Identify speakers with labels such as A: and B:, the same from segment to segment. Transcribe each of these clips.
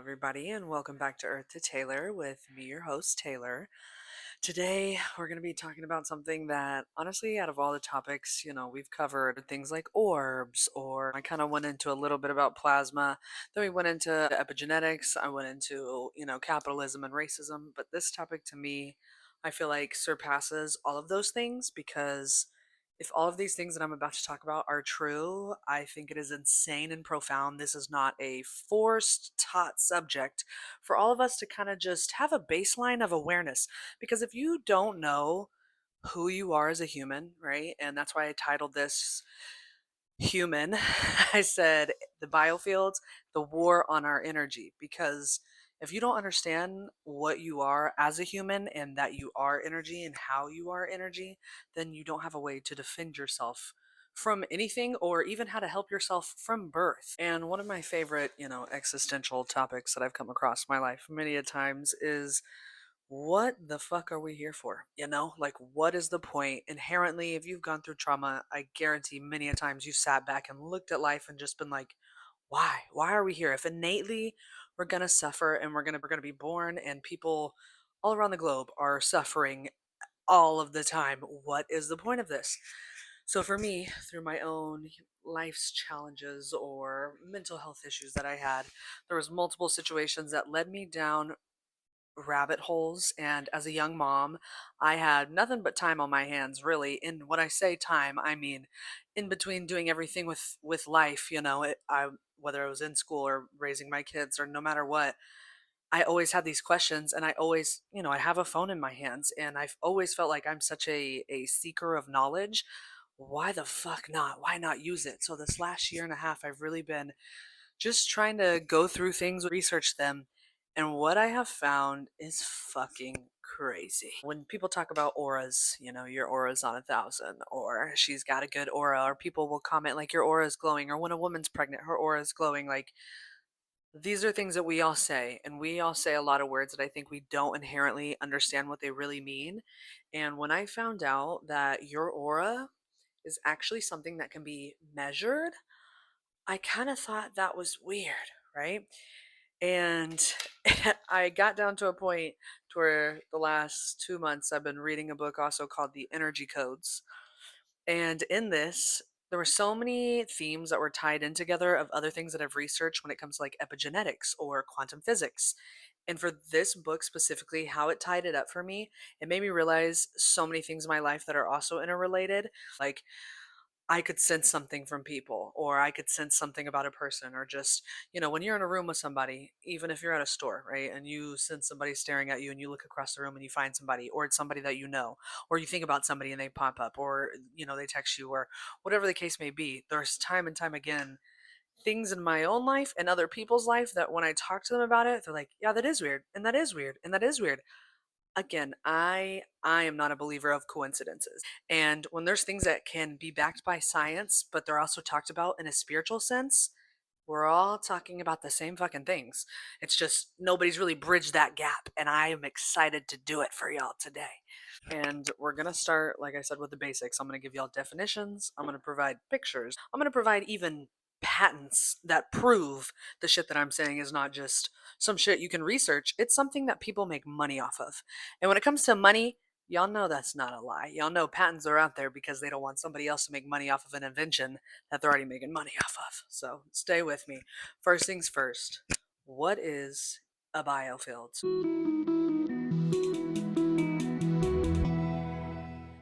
A: everybody, and welcome back to Earth to Taylor with me, your host, Taylor. Today, we're going to be talking about something that, honestly, out of all the topics, we've covered things like orbs, or I kind of went into a little bit about plasma. Then we went into epigenetics. I went into, capitalism and racism. But this topic to me, I feel like surpasses all of those things because if all of these things that I'm about to talk about are true, I think it is insane and profound. This is not a forced, taught subject for all of us to kind of just have a baseline of awareness. Because if you don't know who you are as a human, right? And that's why I titled this Human. I said the biofields, the war on our energy. Because if you don't understand what you are as a human and that you are energy and how you are energy, then you don't have a way to defend yourself from anything or even how to help yourself from birth. And one of my favorite, existential topics that I've come across in my life many a times is what the fuck are we here for? Like, what is the point? Inherently, if you've gone through trauma, I guarantee many a times you sat back and looked at life and just been like, why? Why are we here? If innately we're gonna suffer and we're gonna be born and people all around the globe are suffering all of the time, what is the point of this? So for me, through my own life's challenges or mental health issues that I had, there was multiple situations that led me down rabbit holes, and as a young mom I had nothing but time on my hands, really. And when I say time, I mean in between doing everything with life, I whether I was in school or raising my kids or no matter what, I always had these questions. And I always, I have a phone in my hands, and I've always felt like I'm such a seeker of knowledge. Why the fuck not? Why not use it? So this last year and a half I've really been just trying to go through things, research them, and what I have found is fucking crazy. When people talk about auras, your aura's on 1,000, or she's got a good aura, or people will comment like your aura is glowing, or when a woman's pregnant, her aura is glowing. Like, these are things that we all say, and we all say a lot of words that I think we don't inherently understand what they really mean. And when I found out that your aura is actually something that can be measured, I kind of thought that was weird, right? And I got down to a point to where the last 2 months I've been reading a book also called The Energy Codes. And in this, there were so many themes that were tied in together of other things that I've researched when it comes to like epigenetics or quantum physics. And for this book specifically, how it tied it up for me, it made me realize so many things in my life that are also interrelated. Like, I could sense something from people, or I could sense something about a person, or just, when you're in a room with somebody, even if you're at a store, right, and you sense somebody staring at you and you look across the room and you find somebody, or it's somebody that you know, or you think about somebody and they pop up, or, they text you, or whatever the case may be. There's time and time again things in my own life and other people's life that when I talk to them about it, they're like, yeah, that is weird, and that is weird, and that is weird. Again, I am not a believer of coincidences. And when there's things that can be backed by science, but they're also talked about in a spiritual sense, we're all talking about the same fucking things. It's just nobody's really bridged that gap, and I am excited to do it for y'all today. And we're going to start, like I said, with the basics. I'm going to give y'all definitions. I'm going to provide pictures. I'm going to provide even patents that prove the shit that I'm saying is not just some shit you can research. It's something that people make money off of. And when it comes to money, y'all know that's not a lie. Y'all know patents are out there because they don't want somebody else to make money off of an invention that they're already making money off of. So stay with me. First things first, what is a biofield?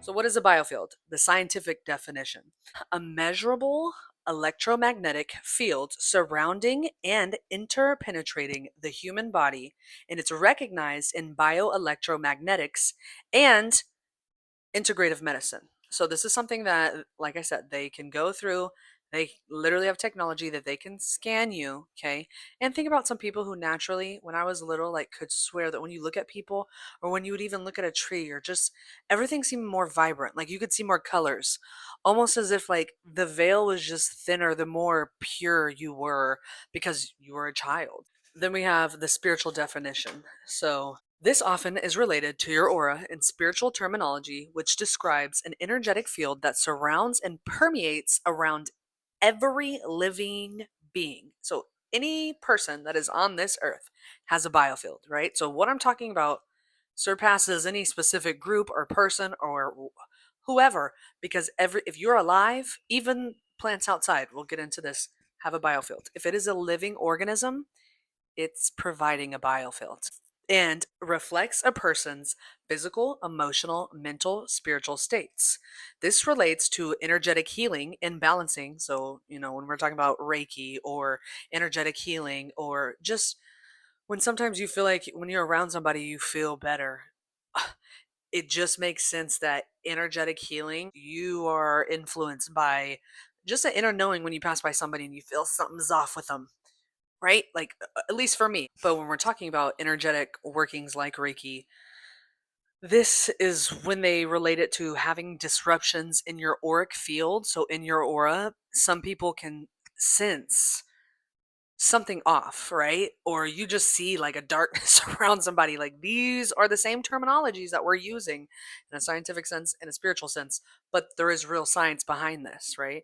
A: So, what is a biofield? The scientific definition: a measurable electromagnetic field surrounding and interpenetrating the human body, and it's recognized in bioelectromagnetics and integrative medicine. So this is something that, like I said, they can go through. They literally have technology that they can scan you, okay? And think about some people who naturally, when I was little, like could swear that when you look at people or when you would even look at a tree or just everything seemed more vibrant. Like you could see more colors, almost as if like the veil was just thinner the more pure you were because you were a child. Then we have the spiritual definition. So this often is related to your aura in spiritual terminology, which describes an energetic field that surrounds and permeates around every living being. So any person that is on this earth has a biofield, right? So what I'm talking about surpasses any specific group or person or whoever, because every if you're alive, even plants outside, we'll get into this, have a biofield. If it is a living organism, it's providing a biofield and reflects a person's physical, emotional, mental, spiritual states. This relates to energetic healing and balancing. So, when we're talking about Reiki or energetic healing, or just when sometimes you feel like when you're around somebody, you feel better. It just makes sense that energetic healing, you are influenced by just an inner knowing when you pass by somebody and you feel something's off with them, right? Like, at least for me. But when we're talking about energetic workings like Reiki, this is when they relate it to having disruptions in your auric field. So, in your aura, some people can sense something off, right? Or you just see like a darkness around somebody. Like, these are the same terminologies that we're using in a scientific sense and a spiritual sense, but there is real science behind this, right?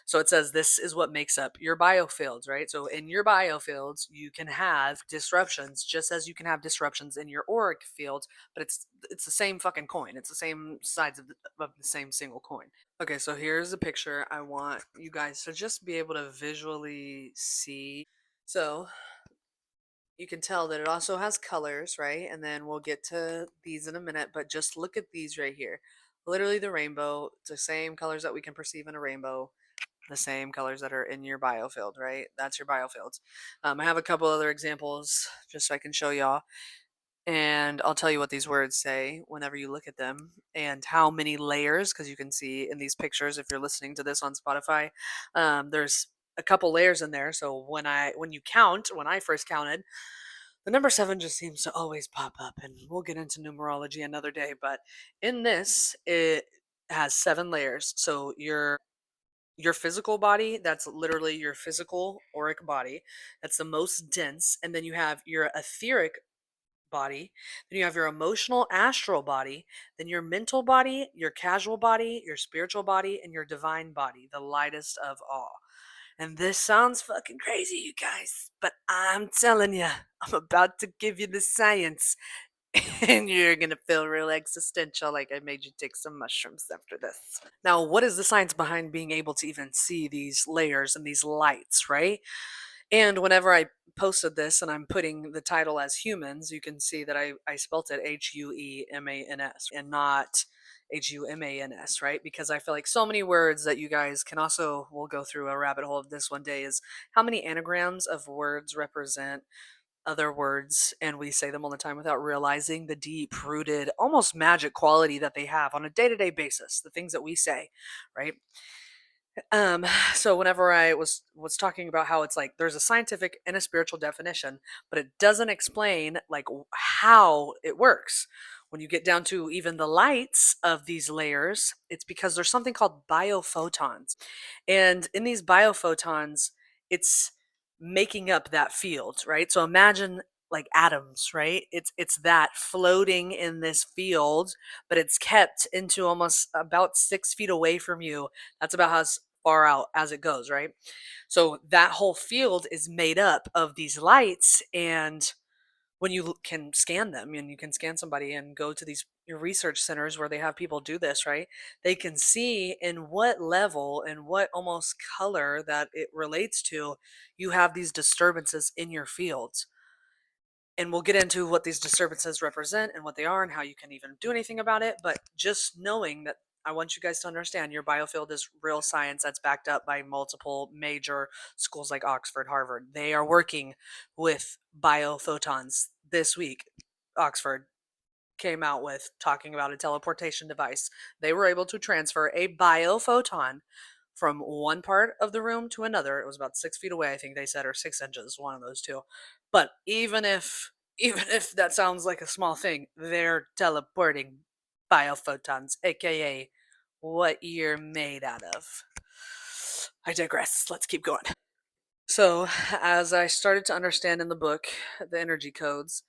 A: So it says this is what makes up your biofields, right? So in your biofields, you can have disruptions just as you can have disruptions in your auric fields, but it's the same fucking coin. It's the same sides of the same single coin. Okay, so here's a picture I want you guys to just be able to visually see. So you can tell that it also has colors, right? And then we'll get to these in a minute, but just look at these right here. Literally the rainbow, it's the same colors that we can perceive in a rainbow, the same colors that are in your biofield, right? That's your biofields. I have a couple other examples just so I can show y'all. And I'll tell you what these words say whenever you look at them and how many layers, because you can see in these pictures, if you're listening to this on Spotify, there's a couple layers in there. So when you count, when I first counted, the number 7 just seems to always pop up, and we'll get into numerology another day. But in this, it has 7 layers. So your physical body, that's literally your physical auric body. That's the most dense. And then you have your etheric body, then you have your emotional astral body, then your mental body, your casual body, your spiritual body, and your divine body, the lightest of all. And this sounds fucking crazy, you guys, but I'm telling you, I'm about to give you the science, and you're gonna feel real existential, like I made you take some mushrooms after this. Now, what is the science behind being able to even see these layers and these lights, right? And whenever I posted this and I'm putting the title as humans, you can see that I spelt it HUEMANS and not HUMANS, right? Because I feel like so many words that you guys can also, we'll go through a rabbit hole of this one day, is how many anagrams of words represent other words, and we say them all the time without realizing the deep rooted, almost magic quality that they have on a day to day basis, the things that we say, right? Um, so whenever I was talking about how it's like there's a scientific and a spiritual definition, but it doesn't explain like how it works. When you get down to even the lights of these layers, it's because there's something called biophotons. And in these biophotons, it's making up that field, right? So imagine like atoms, right? It's that floating in this field, but it's kept into almost about 6 feet away from you. That's about how far out as it goes, right? So that whole field is made up of these lights, and when you can scan them, and you can scan somebody and go to these your research centers where they have people do this, right? They can see in what level and what almost color that it relates to, you have these disturbances in your fields. And we'll get into what these disturbances represent and what they are and how you can even do anything about it. But just knowing that, I want you guys to understand your biofield is real science that's backed up by multiple major schools like Oxford, Harvard. They are working with biophotons this week. Oxford came out with talking about a teleportation device. They were able to transfer a biophoton from one part of the room to another. It was about 6 feet away, I think they said, or 6 inches, one of those two. But even if that sounds like a small thing, they're teleporting biophotons, aka what you're made out of. I digress. Let's keep going. So, as I started to understand in the book the energy codes,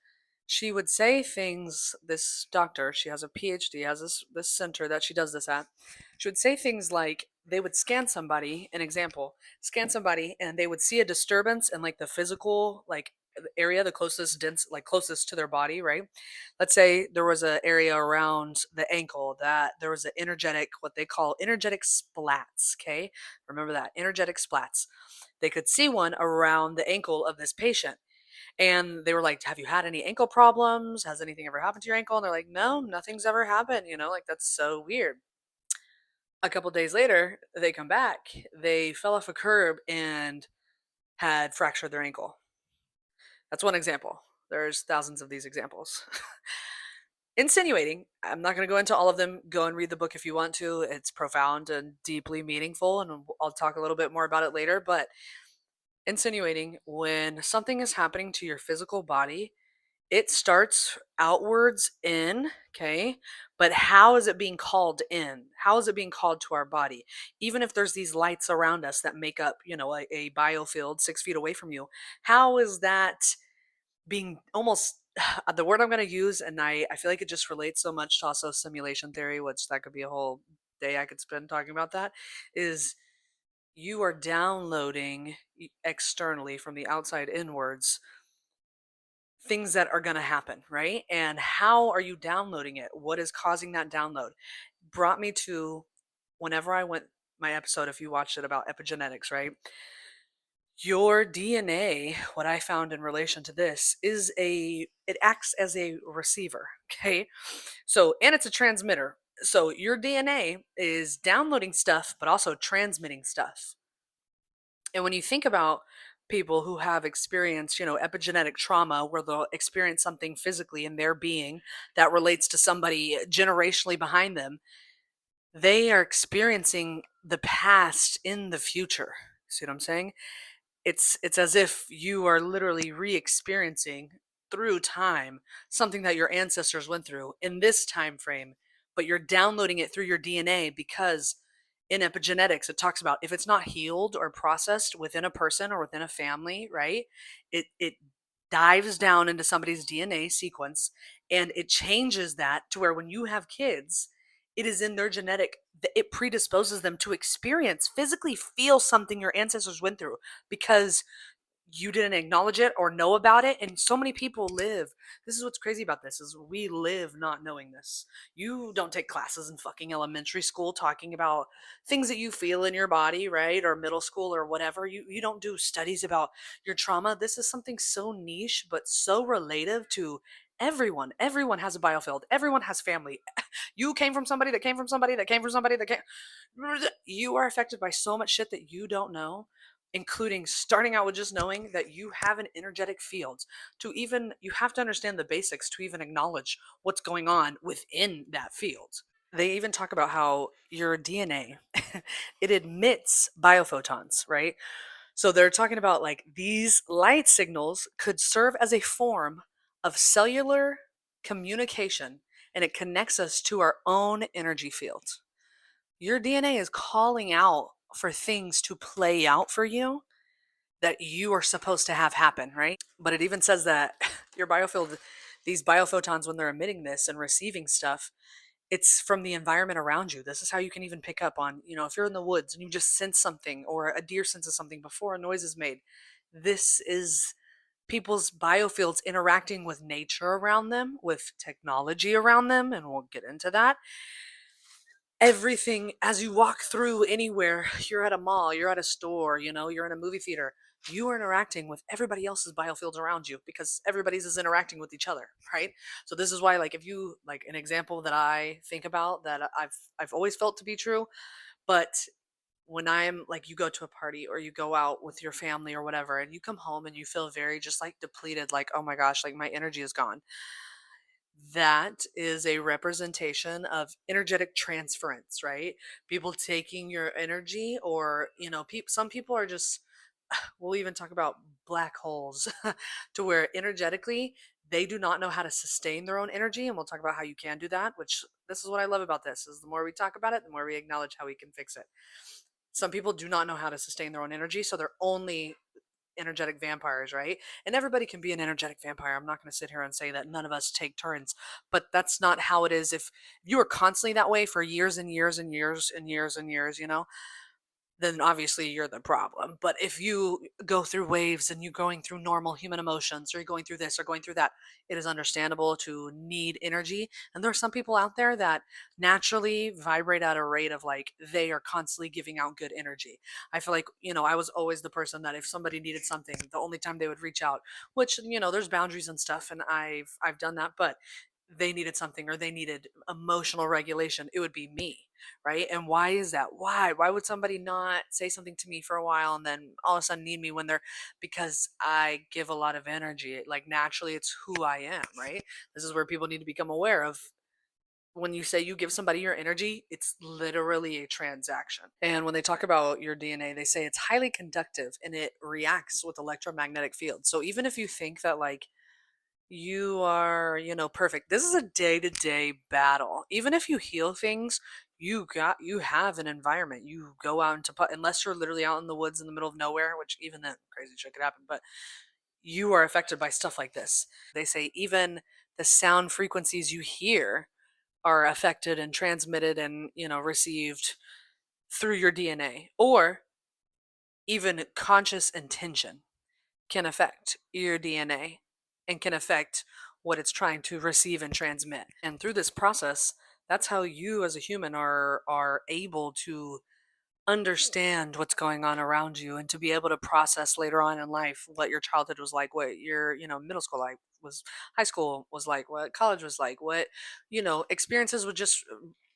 A: she would say things. This doctor, she has a PhD, has this center that she does this at. She would say things like they would scan somebody, an example, scan somebody, and they would see a disturbance in like the physical, like area, the closest dense, like closest to their body, right? Let's say there was an area around the ankle that there was an energetic, what they call energetic splats. Okay. Remember that, energetic splats. They could see one around the ankle of this patient. And they were like, "Have you had any ankle problems? Has anything ever happened to your ankle?" And they're like, "No, nothing's ever happened." Like that's so weird. A couple days later, they come back. They fell off a curb and had fractured their ankle. That's one example. There's thousands of these examples. Insinuating, I'm not going to go into all of them. Go and read the book if you want to. It's profound and deeply meaningful, and I'll talk a little bit more about it later. But insinuating, when something is happening to your physical body, it starts outwards in, okay? But how is it being called in? How is it being called to our body? Even if there's these lights around us that make up, a biofield 6 feet away from you, how is that being almost the word I'm going to use, and I feel like it just relates so much to also simulation theory, which that could be a whole day I could spend talking about that, is you are downloading externally from the outside inwards things that are going to happen, right? And how are you downloading it? What is causing that download? Brought me to whenever I went my episode, if you watched it about epigenetics, right? Your DNA, what I found in relation to this is it acts as a receiver, okay? So, and it's a transmitter. So your DNA is downloading stuff, but also transmitting stuff. And when you think about people who have experienced, epigenetic trauma where they'll experience something physically in their being that relates to somebody generationally behind them, they are experiencing the past in the future. See what I'm saying? It's as if you are literally re-experiencing through time something that your ancestors went through in this time frame, but you're downloading it through your DNA because in epigenetics it talks about if it's not healed or processed within a person or within a family, right? It dives down into somebody's DNA sequence and it changes that to where when you have kids, it is in their genetic, it predisposes them to experience, physically feel something your ancestors went through because you didn't acknowledge it or know about it. And so many people live, this is what's crazy about this, is we live not knowing this. You don't take classes in fucking elementary school talking about things that you feel in your body, right? Or middle school or whatever. You don't do studies about your trauma. This is something so niche but so relative to everyone has a biofield, everyone has family. You came from somebody that came from somebody that came from somebody that came, you are affected by so much shit that you don't know, including starting out with just knowing that you have an energetic field. To even, you have to understand the basics to even acknowledge what's going on within that field. They even talk about how your DNA it emits biophotons, right? So they're talking about like these light signals could serve as a form of cellular communication, and it connects us to our own energy field. Your DNA is calling out for things to play out for you that you are supposed to have happen, right? But it even says that your biofield, these biophotons, when they're emitting this and receiving stuff, it's from the environment around you. This is how you can even pick up on, if you're in the woods and you just sense something or a deer senses something before a noise is made. This is people's biofields interacting with nature around them, with technology around them, and we'll get into that. Everything as you walk through anywhere, you're at a mall, you're at a store, you're in a movie theater, you are interacting with everybody else's biofields around you because everybody's is interacting with each other, right? So this is why, like, if you like an example that I think about that I've always felt to be true, but when I'm like, you go to a party or you go out with your family or whatever and you come home and you feel very just like depleted, like, oh my gosh, like my energy is gone, that is a representation of energetic transference, right? People taking your energy, or some people are just, we'll even talk about black holes, to where energetically they do not know how to sustain their own energy, and we'll talk about how you can do that, which this is what I love about this, is the more we talk about it, the more we acknowledge how we can fix it. Some people do not know how to sustain their own energy, so they're only energetic vampires, right? And everybody can be an energetic vampire. I'm not going to sit here and say that none of us take turns, but that's not how it is. If you are constantly that way for years and years and years and years and years, then obviously you're the problem. But if you go through waves and you're going through normal human emotions, or you're going through this or going through that, it is understandable to need energy. And there are some people out there that naturally vibrate at a rate of like they are constantly giving out good energy. I feel like, I was always the person that if somebody needed something, the only time they would reach out, which, there's boundaries and stuff, and I've done that, but they needed something or they needed emotional regulation, it would be me, right? And why is that? Why would somebody not say something to me for a while and then all of a sudden need me when they're, because I give a lot of energy, like naturally it's who I am, right? This is where people need to become aware of. When you say you give somebody your energy, it's literally a transaction. And when they talk about your DNA, they say it's highly conductive and it reacts with electromagnetic fields. So even if you think that like you are, perfect. This is a day-to-day battle. Even if you heal things, you have an environment. You go out into unless you're literally out in the woods in the middle of nowhere, which even then crazy shit could happen, but you are affected by stuff like this. They say even the sound frequencies you hear are affected and transmitted and, received through your DNA, or even conscious intention can affect your DNA and can affect what it's trying to receive and transmit. And through this process, that's how you as a human are able to understand what's going on around you and to be able to process later on in life what your childhood was like, what your, middle school life was, high school was like, what college was like, what, experiences with just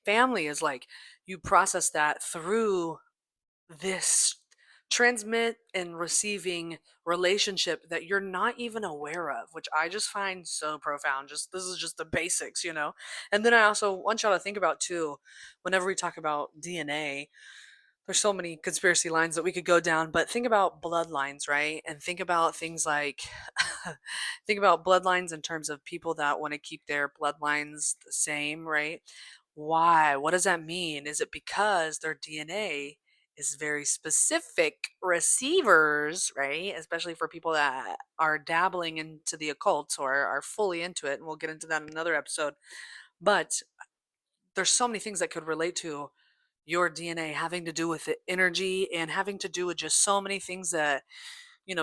A: family is like. You process that through this transmit and receiving relationship that you're not even aware of, which I just find so profound. Just this is just the basics. And then I also want y'all to think about too, whenever we talk about DNA, there's so many conspiracy lines that we could go down, but think about bloodlines, right? And think about things like think about bloodlines in terms of people that want to keep their bloodlines the same, right? Why? What does that mean? Is it because their DNA is very specific receivers, right? Especially for people that are dabbling into the occult or are fully into it. And we'll get into that in another episode. But there's so many things that could relate to your DNA having to do with the energy and having to do with just so many things that,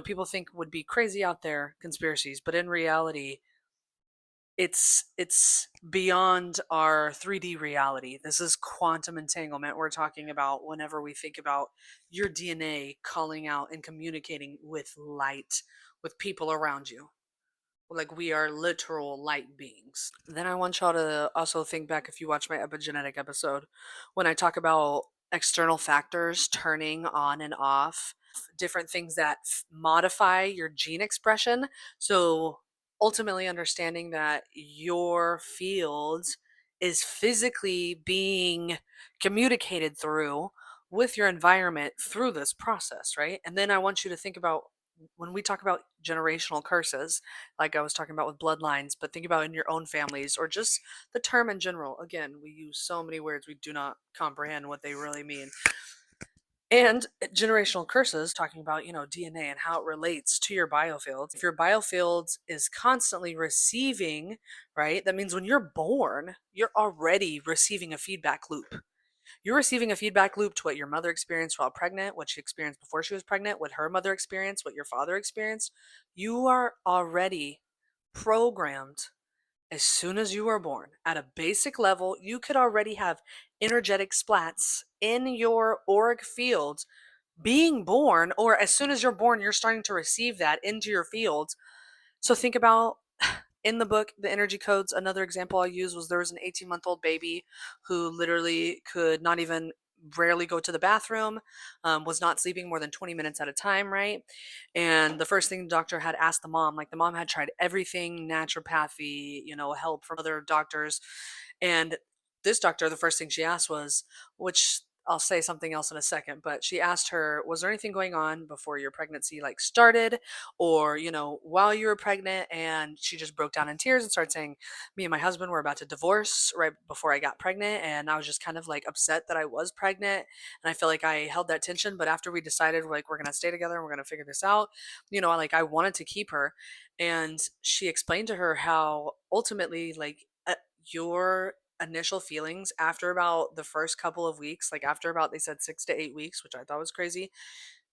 A: people think would be crazy out there, conspiracies, but in reality, it's beyond our 3D reality. This is quantum entanglement we're talking about whenever we think about your DNA calling out and communicating with light, with people around you. Like we are literal light beings. Then I want y'all to also think back if you watch my epigenetic episode when I talk about external factors turning on and off, different things that modify your gene expression. So ultimately understanding that your field is physically being communicated through with your environment through this process, right? And then I want you to think about when we talk about generational curses, like I was talking about with bloodlines, but think about in your own families or just the term in general. Again, we use so many words we do not comprehend what they really mean. And generational curses, talking about, DNA and how it relates to your biofield. If your biofield is constantly receiving, right, that means when you're born, you're already receiving a feedback loop. You're receiving a feedback loop to what your mother experienced while pregnant, what she experienced before she was pregnant, what her mother experienced, what your father experienced. You are already programmed as soon as you were born. At a basic level, you could already have energetic splats in your auric field being born, or as soon as you're born, you're starting to receive that into your field. So think about in the book, The Energy Codes, another example I used was there was an 18-month-old baby who literally could not even rarely go to the bathroom, was not sleeping more than 20 minutes at a time, right? And the first thing the doctor had asked the mom, like the mom had tried everything, naturopathy, help from other doctors. And this doctor, the first thing she asked was, which I'll say something else in a second, but she asked her, was there anything going on before your pregnancy like started, or, while you were pregnant? And she just broke down in tears and started saying, me and my husband were about to divorce right before I got pregnant, and I was just kind of like upset that I was pregnant, and I feel like I held that tension. But after we decided like we're gonna stay together and we're gonna figure this out, I wanted to keep her. And she explained to her how ultimately like your initial feelings after about the first couple of weeks, like after about, they said 6 to 8 weeks, which I thought was crazy,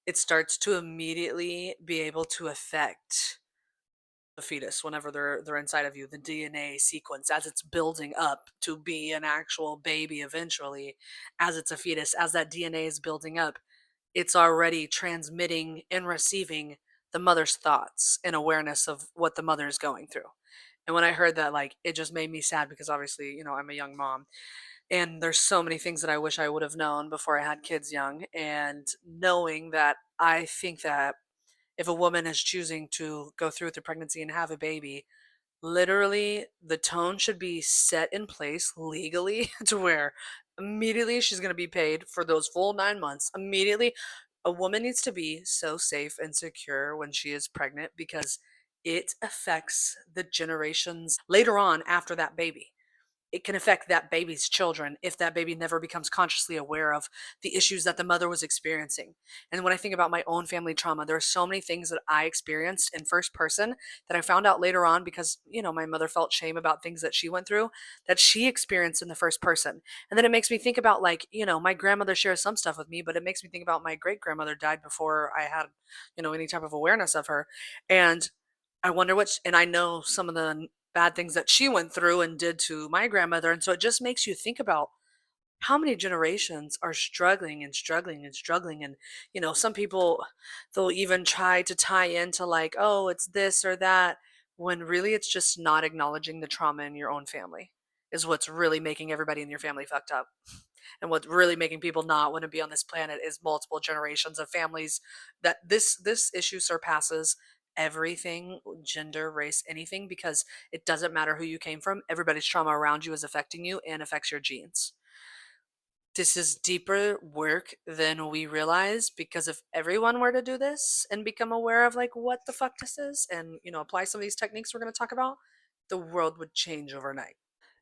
A: it starts to immediately be able to affect the fetus whenever they're inside of you, the DNA sequence as it's building up to be an actual baby eventually, as it's a fetus, as that DNA is building up, it's already transmitting and receiving the mother's thoughts and awareness of what the mother is going through. And when I heard that, like, it just made me sad because obviously, I'm a young mom, and there's so many things that I wish I would have known before I had kids young. And knowing that, I think that if a woman is choosing to go through with the pregnancy and have a baby, literally the tone should be set in place legally to where immediately she's going to be paid for those full 9 months. Immediately, a woman needs to be so safe and secure when she is pregnant because it affects the generations later on after that baby. It can affect that baby's children if that baby never becomes consciously aware of the issues that the mother was experiencing. And when I think about my own family trauma, there are so many things that I experienced in first person that I found out later on because, my mother felt shame about things that she went through that she experienced in the first person. And then it makes me think about, like, my grandmother shares some stuff with me, but it makes me think about my great grandmother died before I had, any type of awareness of her. And I wonder and I know some of the bad things that she went through and did to my grandmother. And so it just makes you think about how many generations are struggling and struggling and struggling. And, some people, they'll even try to tie into like, oh, it's this or that, when really it's just not acknowledging the trauma in your own family is what's really making everybody in your family fucked up. And what's really making people not want to be on this planet is multiple generations of families that this issue surpasses everything, gender, race, anything, because it doesn't matter who you came from. Everybody's trauma around you is affecting you and affects your genes. This is deeper work than we realize, because if everyone were to do this and become aware of like what the fuck this is, and apply some of these techniques we're going to talk about, the world would change overnight.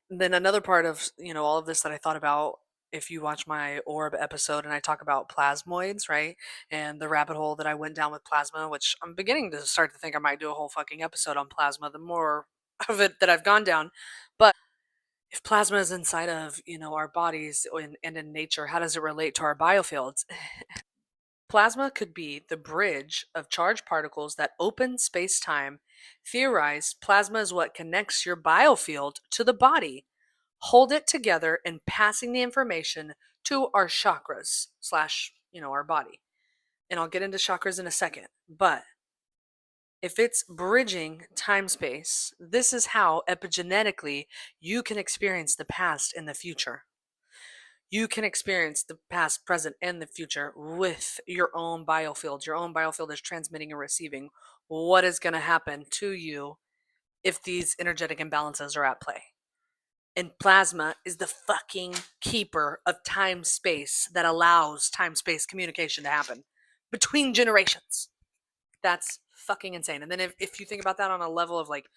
A: Then another part of, all of this that I thought about, if you watch my orb episode and I talk about plasmoids, right? And the rabbit hole that I went down with plasma, which I'm beginning to start to think I might do a whole fucking episode on plasma, the more of it that I've gone down. But if plasma is inside of, our bodies and in nature, how does it relate to our biofields? Plasma could be the bridge of charged particles that open space time. Theorized, plasma is what connects your biofield to the body, hold it together, and passing the information to our chakras slash, our body. And I'll get into chakras in a second. But if it's bridging time space, this is how epigenetically you can experience the past and the future. You can experience the past, present, and the future with your own biofield. Your own biofield is transmitting and receiving what is going to happen to you if these energetic imbalances are at play. And plasma is the fucking keeper of time space that allows time space communication to happen between generations. That's fucking insane. And then if you think about that on a level of like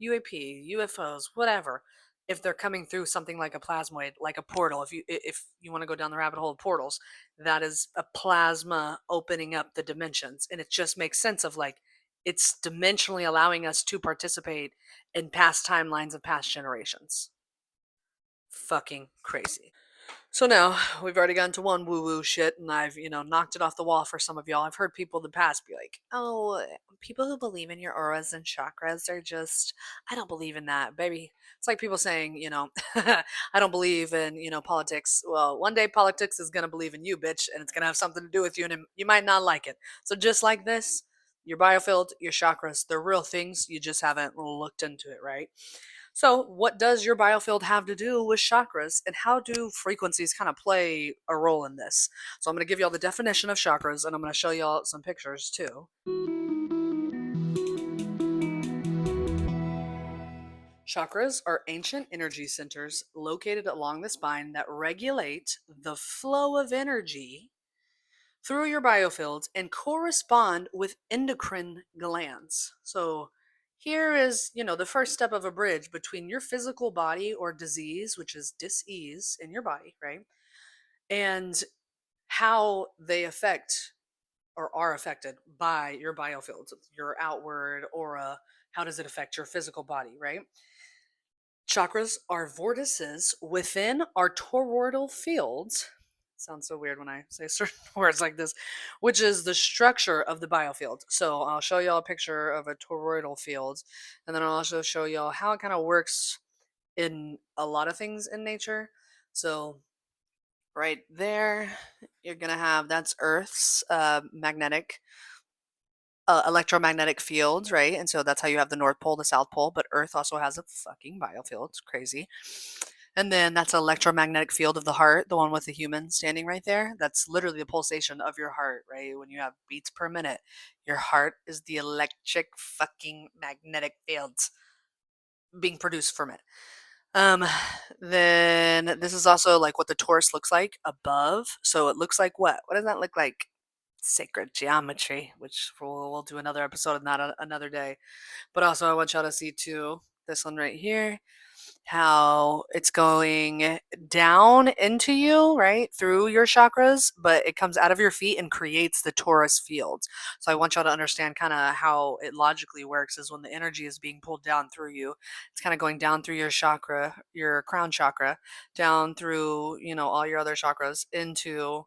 A: UAP, UFOs, whatever, if they're coming through something like a plasmoid, like a portal, if you want to go down the rabbit hole of portals, that is a plasma opening up the dimensions. And it just makes sense of like, it's dimensionally allowing us to participate in past timelines of past generations. Fucking crazy. So now we've already gotten to one woo woo shit, and I've, knocked it off the wall for some of y'all. I've heard people in the past be like, oh, people who believe in your auras and chakras are just, I don't believe in that, baby. It's like people saying, I don't believe in, politics. Well, one day politics is going to believe in you, bitch, and it's going to have something to do with you, and you might not like it. So just like this, your biofield, your chakras, they're real things. You just haven't looked into it, right? So, what does your biofield have to do with chakras, and how do frequencies kind of play a role in this? So, I'm going to give y'all the definition of chakras, and I'm going to show y'all some pictures too. Chakras are ancient energy centers located along the spine that regulate the flow of energy through your biofields and correspond with endocrine glands. So, here is, the first step of a bridge between your physical body or disease, which is dis-ease in your body, right? And how they affect or are affected by your biofields, your outward aura. How does it affect your physical body, right? Chakras are vortices within our toroidal fields. Sounds so weird when I say certain words like this, which is the structure of the biofield. So I'll show y'all a picture of a toroidal field, and then I'll also show y'all how it kind of works in a lot of things in nature. So right there, you're gonna have that's Earth's magnetic electromagnetic fields, right? And so that's how you have the North Pole, the South Pole, but Earth also has a fucking biofield. It's crazy. And then that's electromagnetic field of the heart, the one with the human standing right there. That's literally the pulsation of your heart, right? When you have beats per minute, your heart is the electric fucking magnetic fields being produced from it. Um, then this is also like what the torus looks like above. So it looks like what? What does that look like? Sacred geometry, which we'll do another episode of that another day. But also, I want y'all to see too this one right here, how it's going down into you, right, through your chakras, but it comes out of your feet and creates the torus fields. So I want y'all to understand kind of how it logically works is when the energy is being pulled down through you, it's kind of going down through your chakra, your crown chakra, down through, all your other chakras into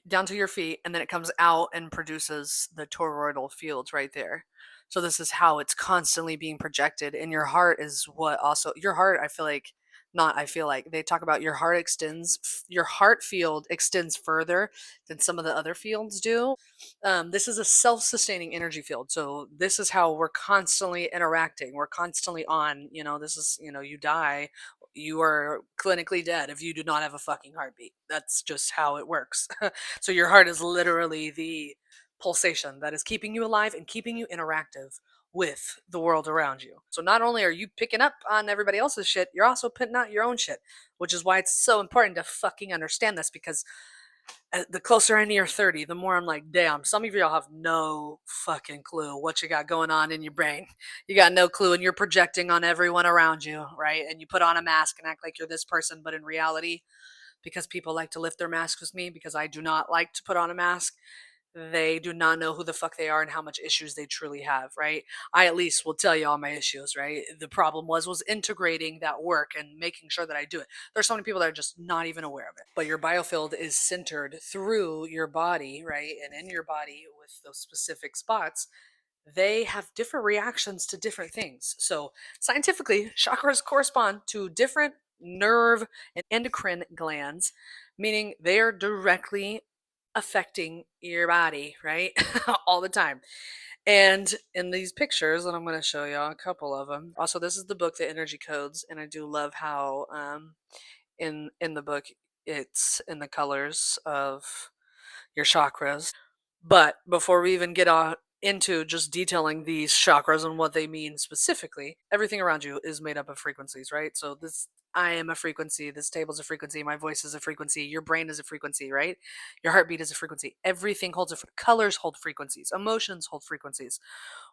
A: down to your feet, and then it comes out and produces the toroidal fields right there. So this is how it's constantly being projected. And your heart is what also your heart, I feel like, not I feel like they talk about your heart extends your heart field extends further than some of the other fields do. This is a self-sustaining energy field. So this is how we're constantly interacting. We're constantly on, this is, you die, you are clinically dead if you do not have a fucking heartbeat. That's just how it works. So your heart is literally the pulsation that is keeping you alive and keeping you interactive with the world around you. So not only are you picking up on everybody else's shit, you're also putting out your own shit, which is why it's so important to fucking understand this, because the closer I near 30, the more I'm like, damn, some of y'all have no fucking clue what you got going on in your brain. You got no clue, and you're projecting on everyone around you, right? And you put on a mask and act like you're this person, but in reality, because people like to lift their masks with me, because I do not like to put on a mask, they do not know who the fuck they are and how much issues they truly have, right? I at least will tell you all my issues, right? The problem was integrating that work and making sure that I do it. There's so many people that are just not even aware of it. But your biofield is centered through your body, right? And in your body with those specific spots, they have different reactions to different things. So, scientifically, chakras correspond to different nerve and endocrine glands, meaning they are directly affecting your body, right? All the time. And in these pictures, and I'm going to show y'all a couple of them. Also, this is the book, The Energy Codes, and I do love how in the book it's in the colors of your chakras. But before we even get on into just detailing these chakras and what they mean specifically, everything around you is made up of frequencies, right? So this I am a frequency, this table's a frequency, my voice is a frequency, your brain is a frequency, right? Your heartbeat is a frequency. Everything holds colors hold frequencies, emotions hold frequencies.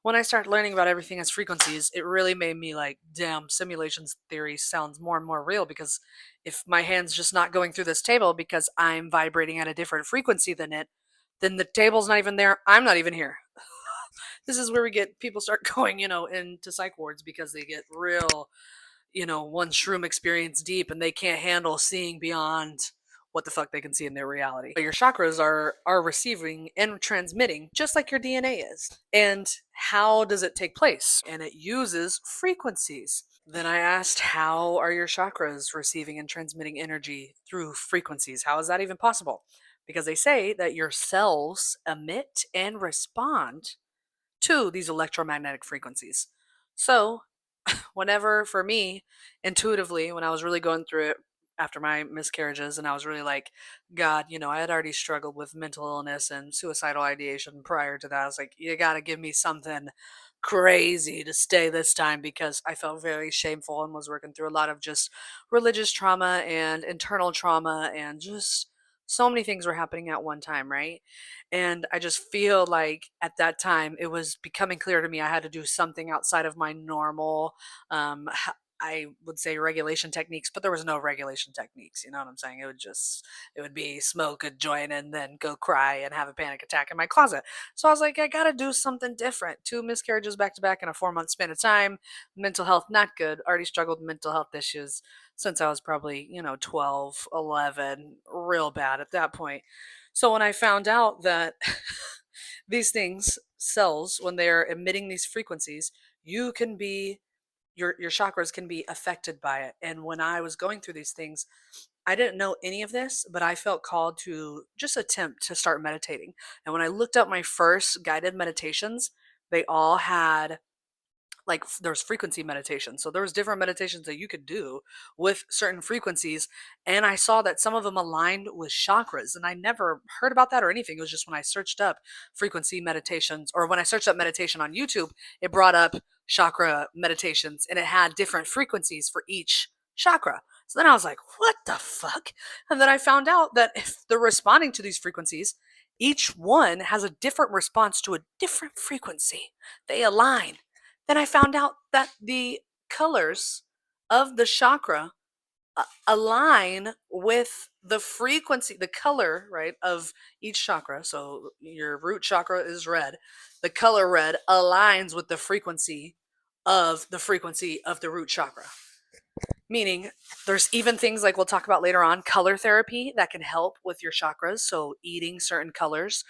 A: When I started learning about everything as frequencies, it really made me like, damn, simulations theory sounds more and more real, because if my hand's just not going through this table because I'm vibrating at a different frequency than it, then the table's not even there. I'm not even here. This is where we get people start going, into psych wards because they get real, one shroom experience deep and they can't handle seeing beyond what the fuck they can see in their reality. But your chakras are receiving and transmitting just like your DNA is. And how does it take place? And it uses frequencies. Then I asked, how are your chakras receiving and transmitting energy through frequencies? How is that even possible? Because they say that your cells emit and respond to these electromagnetic frequencies. So, whenever, for me, intuitively, when I was really going through it after my miscarriages, and I was really like, God, I had already struggled with mental illness and suicidal ideation prior to that. I was like, you got to give me something crazy to stay this time because I felt very shameful and was working through a lot of just religious trauma and internal trauma and just so many things were happening at one time, right? And I just feel like at that time it was becoming clear to me I had to do something outside of my normal I would say regulation techniques, but there was no regulation techniques. You know what I'm saying? It would be smoke a joint and then go cry and have a panic attack in my closet. So I was like, I gotta do something different. Two miscarriages back to back in a 4 month span of time. Mental health, not good. Already struggled with mental health issues since I was probably, 12, 11, real bad at that point. So when I found out that these things, cells, when they're emitting these frequencies, you can be your chakras can be affected by it. And when I was going through these things, I didn't know any of this, but I felt called to just attempt to start meditating. And when I looked up my first guided meditations, they all had like there's frequency meditation. So there was different meditations that you could do with certain frequencies, and I saw that some of them aligned with chakras, and I never heard about that or anything. It was just when I searched up frequency meditations, or when I searched up meditation on YouTube, it brought up chakra meditations and it had different frequencies for each chakra. So then I was like, what the fuck? And then I found out that if they're responding to these frequencies, each one has a different response to a different frequency. They align. Then I found out that the colors of the chakra align with the frequency, the color, right, of each chakra. So your root chakra is red. The color red aligns with the frequency of the root chakra. Meaning there's even things like we'll talk about later on, color therapy that can help with your chakras. So eating certain colors,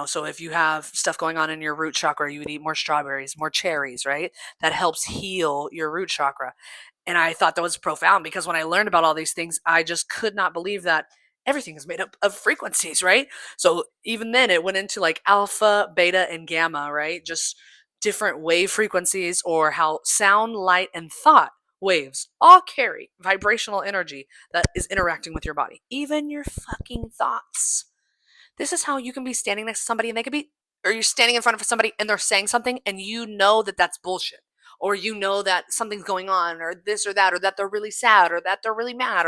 A: so if you have stuff going on in your root chakra, you would eat more strawberries, more cherries, right? That helps heal your root chakra. And I thought that was profound because when I learned about all these things, I just could not believe that everything is made up of frequencies, right? So even then it went into like alpha, beta, and gamma, right? Just different wave frequencies, or how sound, light, and thought waves all carry vibrational energy that is interacting with your body, even your fucking thoughts. This is how you can be standing next to somebody and they could be, or you're standing in front of somebody and they're saying something and you know that that's bullshit. Or you know that something's going on, or this or that they're really sad, or that they're really mad,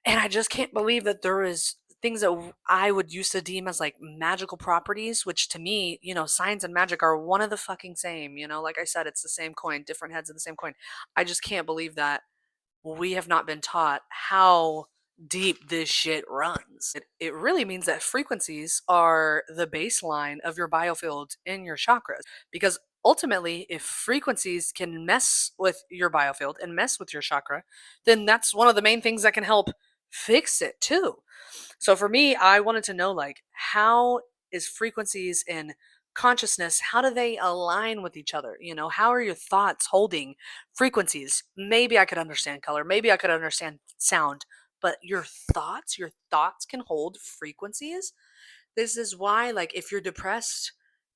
A: and I just can't believe that there is things that I would used to deem as like magical properties, which to me, science and magic are one of the fucking same. Like I said, it's the same coin, different heads of the same coin. I just can't believe that we have not been taught how deep this shit runs. It really means that frequencies are the baseline of your biofield in your chakras. Because ultimately, if frequencies can mess with your biofield and mess with your chakra, then that's one of the main things that can help fix it too. So for me, I wanted to know like how is frequencies and consciousness, how do they align with each other? How are your thoughts holding frequencies? Maybe I could understand color, maybe I could understand sound, but your thoughts can hold frequencies. This is why, like, if you're depressed,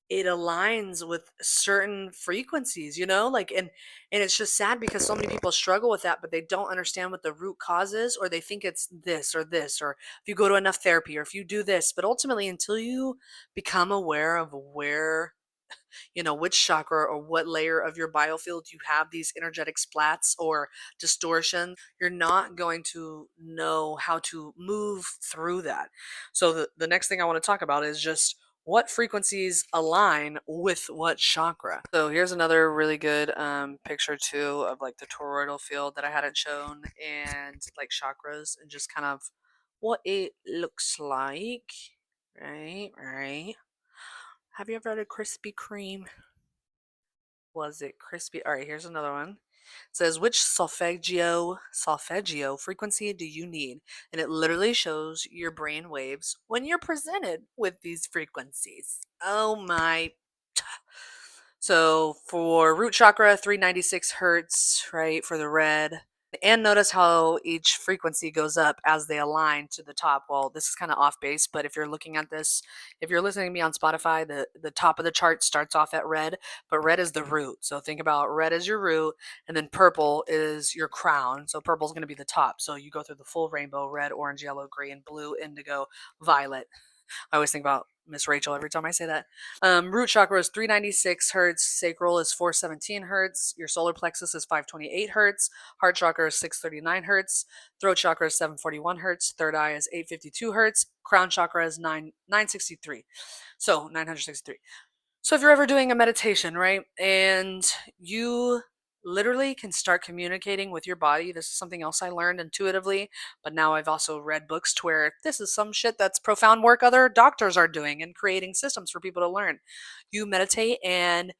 A: it aligns with certain frequencies, like, and it's just sad because so many people struggle with that, but they don't understand what the root cause is, or they think it's this, or if you go to enough therapy, or if you do this. But ultimately, until you become aware of where, which chakra or what layer of your biofield you have these energetic splats or distortions, you're not going to know how to move through that. So the next thing I want to talk about is just what frequencies align with what chakra. So here's another really good picture too of like the toroidal field that I hadn't shown, and like chakras and just kind of what it looks like. Right. Have you ever had a Krispy Kreme? Was it crispy? All right, here's another one. It says, which solfeggio frequency do you need? And it literally shows your brain waves when you're presented with these frequencies. Oh my. So for root chakra, 396 hertz, right, for the red. And notice how each frequency goes up as they align to the top. Well, this is kind of off base, but if you're looking at this, if you're listening to me on Spotify, the top of the chart starts off at red, but red is the root. So think about red as your root, and then purple is your crown. So purple is going to be the top. So you go through the full rainbow: red, orange, yellow, green, blue, indigo, violet. I always think about Miss Rachel every time I say that. Root chakra is 396 hertz. Sacral is 417 hertz. Your solar plexus is 528 hertz. Heart chakra is 639 hertz. Throat chakra is 741 hertz. Third eye is 852 hertz. Crown chakra is 963. So 963. So if you're ever doing a meditation, right, and you literally can start communicating with your body, this is something else I learned intuitively, but now I've also read books to where this is some shit that's profound work other doctors are doing and creating systems for people to learn. You meditate, and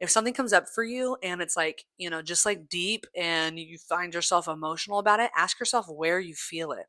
A: if something comes up for you and it's like, just like deep, and you find yourself emotional about it, ask yourself where you feel it.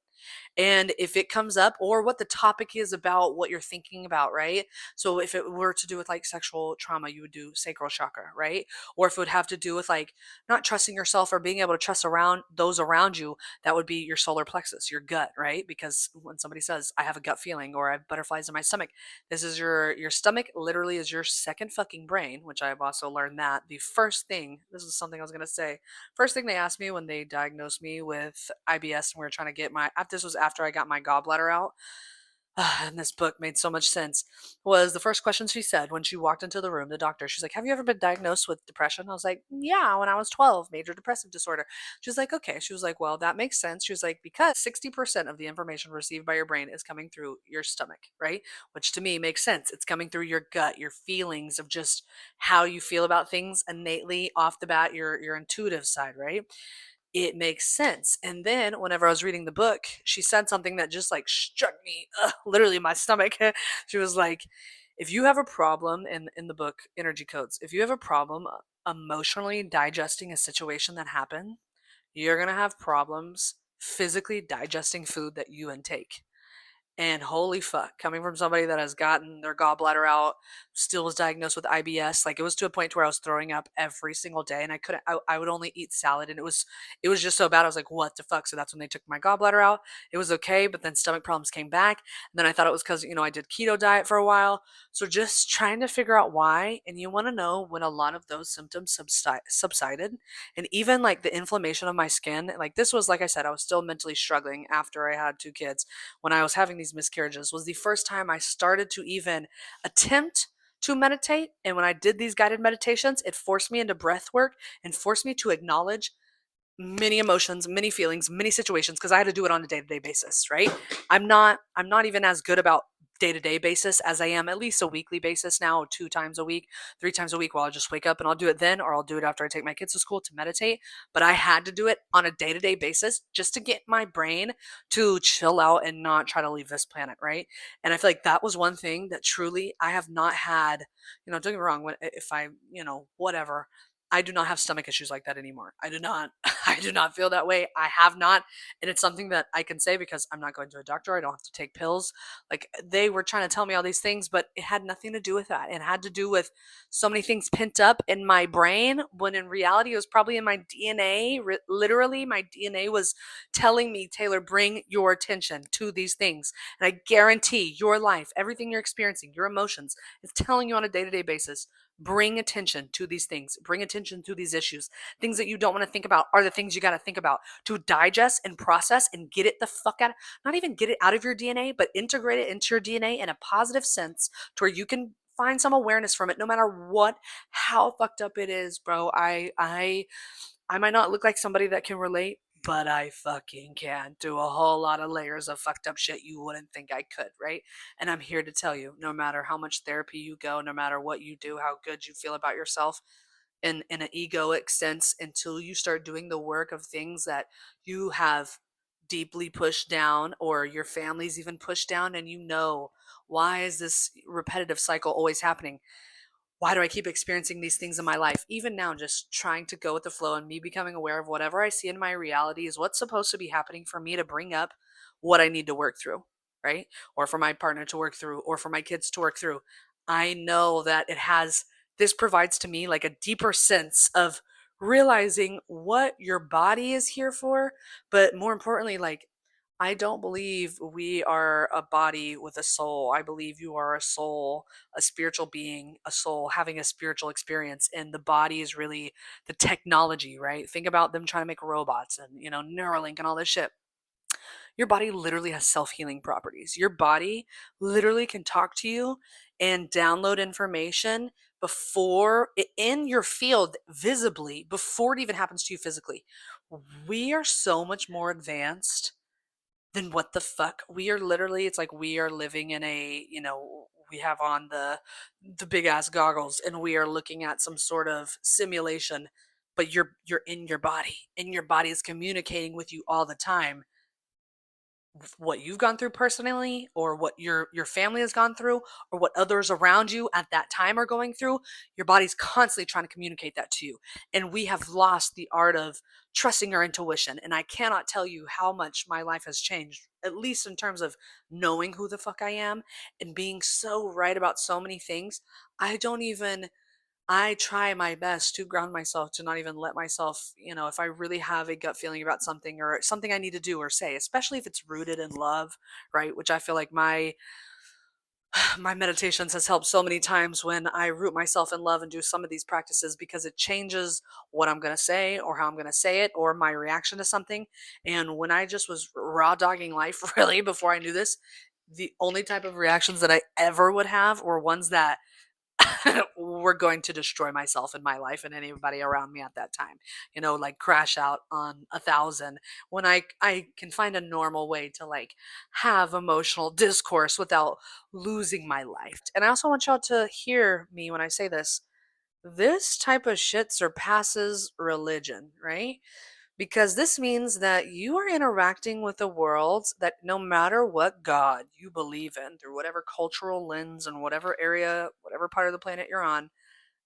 A: And if it comes up, or what the topic is about, what you're thinking about, right? So if it were to do with like sexual trauma, you would do sacral chakra, right? Or if it would have to do with like not trusting yourself or being able to trust around those around you, that would be your solar plexus, your gut, right? Because when somebody says, I have a gut feeling or I have butterflies in my stomach, this is your stomach literally is your second fucking brain, which I've also learned that the first thing, this is something I was gonna say, first thing they asked me when they diagnosed me with IBS and we were trying to get this was after I got my gallbladder out, and this book made so much sense, was the first question she said when she walked into the room, the doctor, she's like, have you ever been diagnosed with depression? I was like, yeah, when I was 12, major depressive disorder. She was like, okay. She was like, well, that makes sense. She was like, because 60% of the information received by your brain is coming through your stomach, right? Which to me makes sense. It's coming through your gut, your feelings of just how you feel about things innately off the bat, your intuitive side, right? It makes sense. And then whenever I was reading the book, she said something that just like struck me, literally in my stomach. She was like, if you have a problem in the book Energy Codes, if you have a problem emotionally digesting a situation that happened, you're going to have problems physically digesting food that you intake. And holy fuck, coming from somebody that has gotten their gallbladder out, still was diagnosed with IBS, like it was to a point where I was throwing up every single day, and I would only eat salad, and it was just so bad. I was like, what the fuck? So that's when they took my gallbladder out. It was okay, but then stomach problems came back. And then I thought it was because, I did keto diet for a while. So just trying to figure out why. And you want to know when a lot of those symptoms subsided, and even like the inflammation of my skin, like this was, like I said, I was still mentally struggling after I had two kids when I was having these miscarriages, was the first time I started to even attempt to meditate. And when I did these guided meditations, it forced me into breath work and forced me to acknowledge many emotions, many feelings, many situations, because I had to do it on a day-to-day basis, right? I'm not even as good about day-to-day basis as I am at least a weekly basis now, 2 times a week, 3 times a week, while I'll just wake up and I'll do it then, or I'll do it after I take my kids to school to meditate. But I had to do it on a day-to-day basis just to get my brain to chill out and not try to leave this planet, right? And I feel like that was one thing that truly I have not had, don't get me wrong, if I, whatever, I do not have stomach issues like that anymore. I do not. I do not feel that way. I have not. And it's something that I can say because I'm not going to a doctor. I don't have to take pills. Like they were trying to tell me all these things, but it had nothing to do with that. It had to do with so many things pent up in my brain when in reality it was probably in my DNA. Literally, my DNA was telling me, Taylor, bring your attention to these things. And I guarantee your life, everything you're experiencing, your emotions, is telling you on a day to day basis, bring attention to these things, bring attention to these issues. Things that you don't want to think about are the things you got to think about to digest and process and get it the fuck out, not even get it out of your DNA, but integrate it into your DNA in a positive sense to where you can find some awareness from it no matter what, how fucked up it is, bro. I might not look like somebody that can relate, but I fucking can do a whole lot of layers of fucked up shit you wouldn't think I could, right? And I'm here to tell you, no matter how much therapy you go, no matter what you do, how good you feel about yourself in an egoic sense, until you start doing the work of things that you have deeply pushed down or your family's even pushed down, and why is this repetitive cycle always happening? Why do I keep experiencing these things in my life? Even now, just trying to go with the flow and me becoming aware of whatever I see in my reality is what's supposed to be happening for me to bring up what I need to work through, right? Or for my partner to work through, or for my kids to work through. I know that this provides to me like a deeper sense of realizing what your body is here for, but more importantly, like, I don't believe we are a body with a soul. I believe you are a soul, a spiritual being, a soul having a spiritual experience. And the body is really the technology, right? Think about them trying to make robots and, Neuralink and all this shit. your body literally has self-healing properties. Your body literally can talk to you and download information in your field visibly before it even happens to you physically. We are so much more advanced than what the fuck. We are literally, it's like we are living in a, we have on the big ass goggles and we are looking at some sort of simulation, but you're in your body and your body is communicating with you all the time what you've gone through personally or what your family has gone through or what others around you at that time are going through. Your body's constantly trying to communicate that to you, and we have lost the art of trusting our intuition. And I cannot tell you how much my life has changed, at least in terms of knowing who the fuck I am and being so right about so many things. I don't even I try my best to ground myself, to not even let myself, if I really have a gut feeling about something or something I need to do or say, especially if it's rooted in love, right? Which I feel like my meditations has helped so many times when I root myself in love and do some of these practices, because it changes what I'm going to say or how I'm going to say it or my reaction to something. And when I just was raw dogging life really before I knew this, the only type of reactions that I ever would have were ones that were going to destroy myself and my life and anybody around me at that time. Like crash out on 1,000, when I can find a normal way to like have emotional discourse without losing my life. And I also want y'all to hear me when I say this. This type of shit surpasses religion, right? Because this means that you are interacting with a world that, no matter what God you believe in, through whatever cultural lens and whatever area, whatever part of the planet you're on,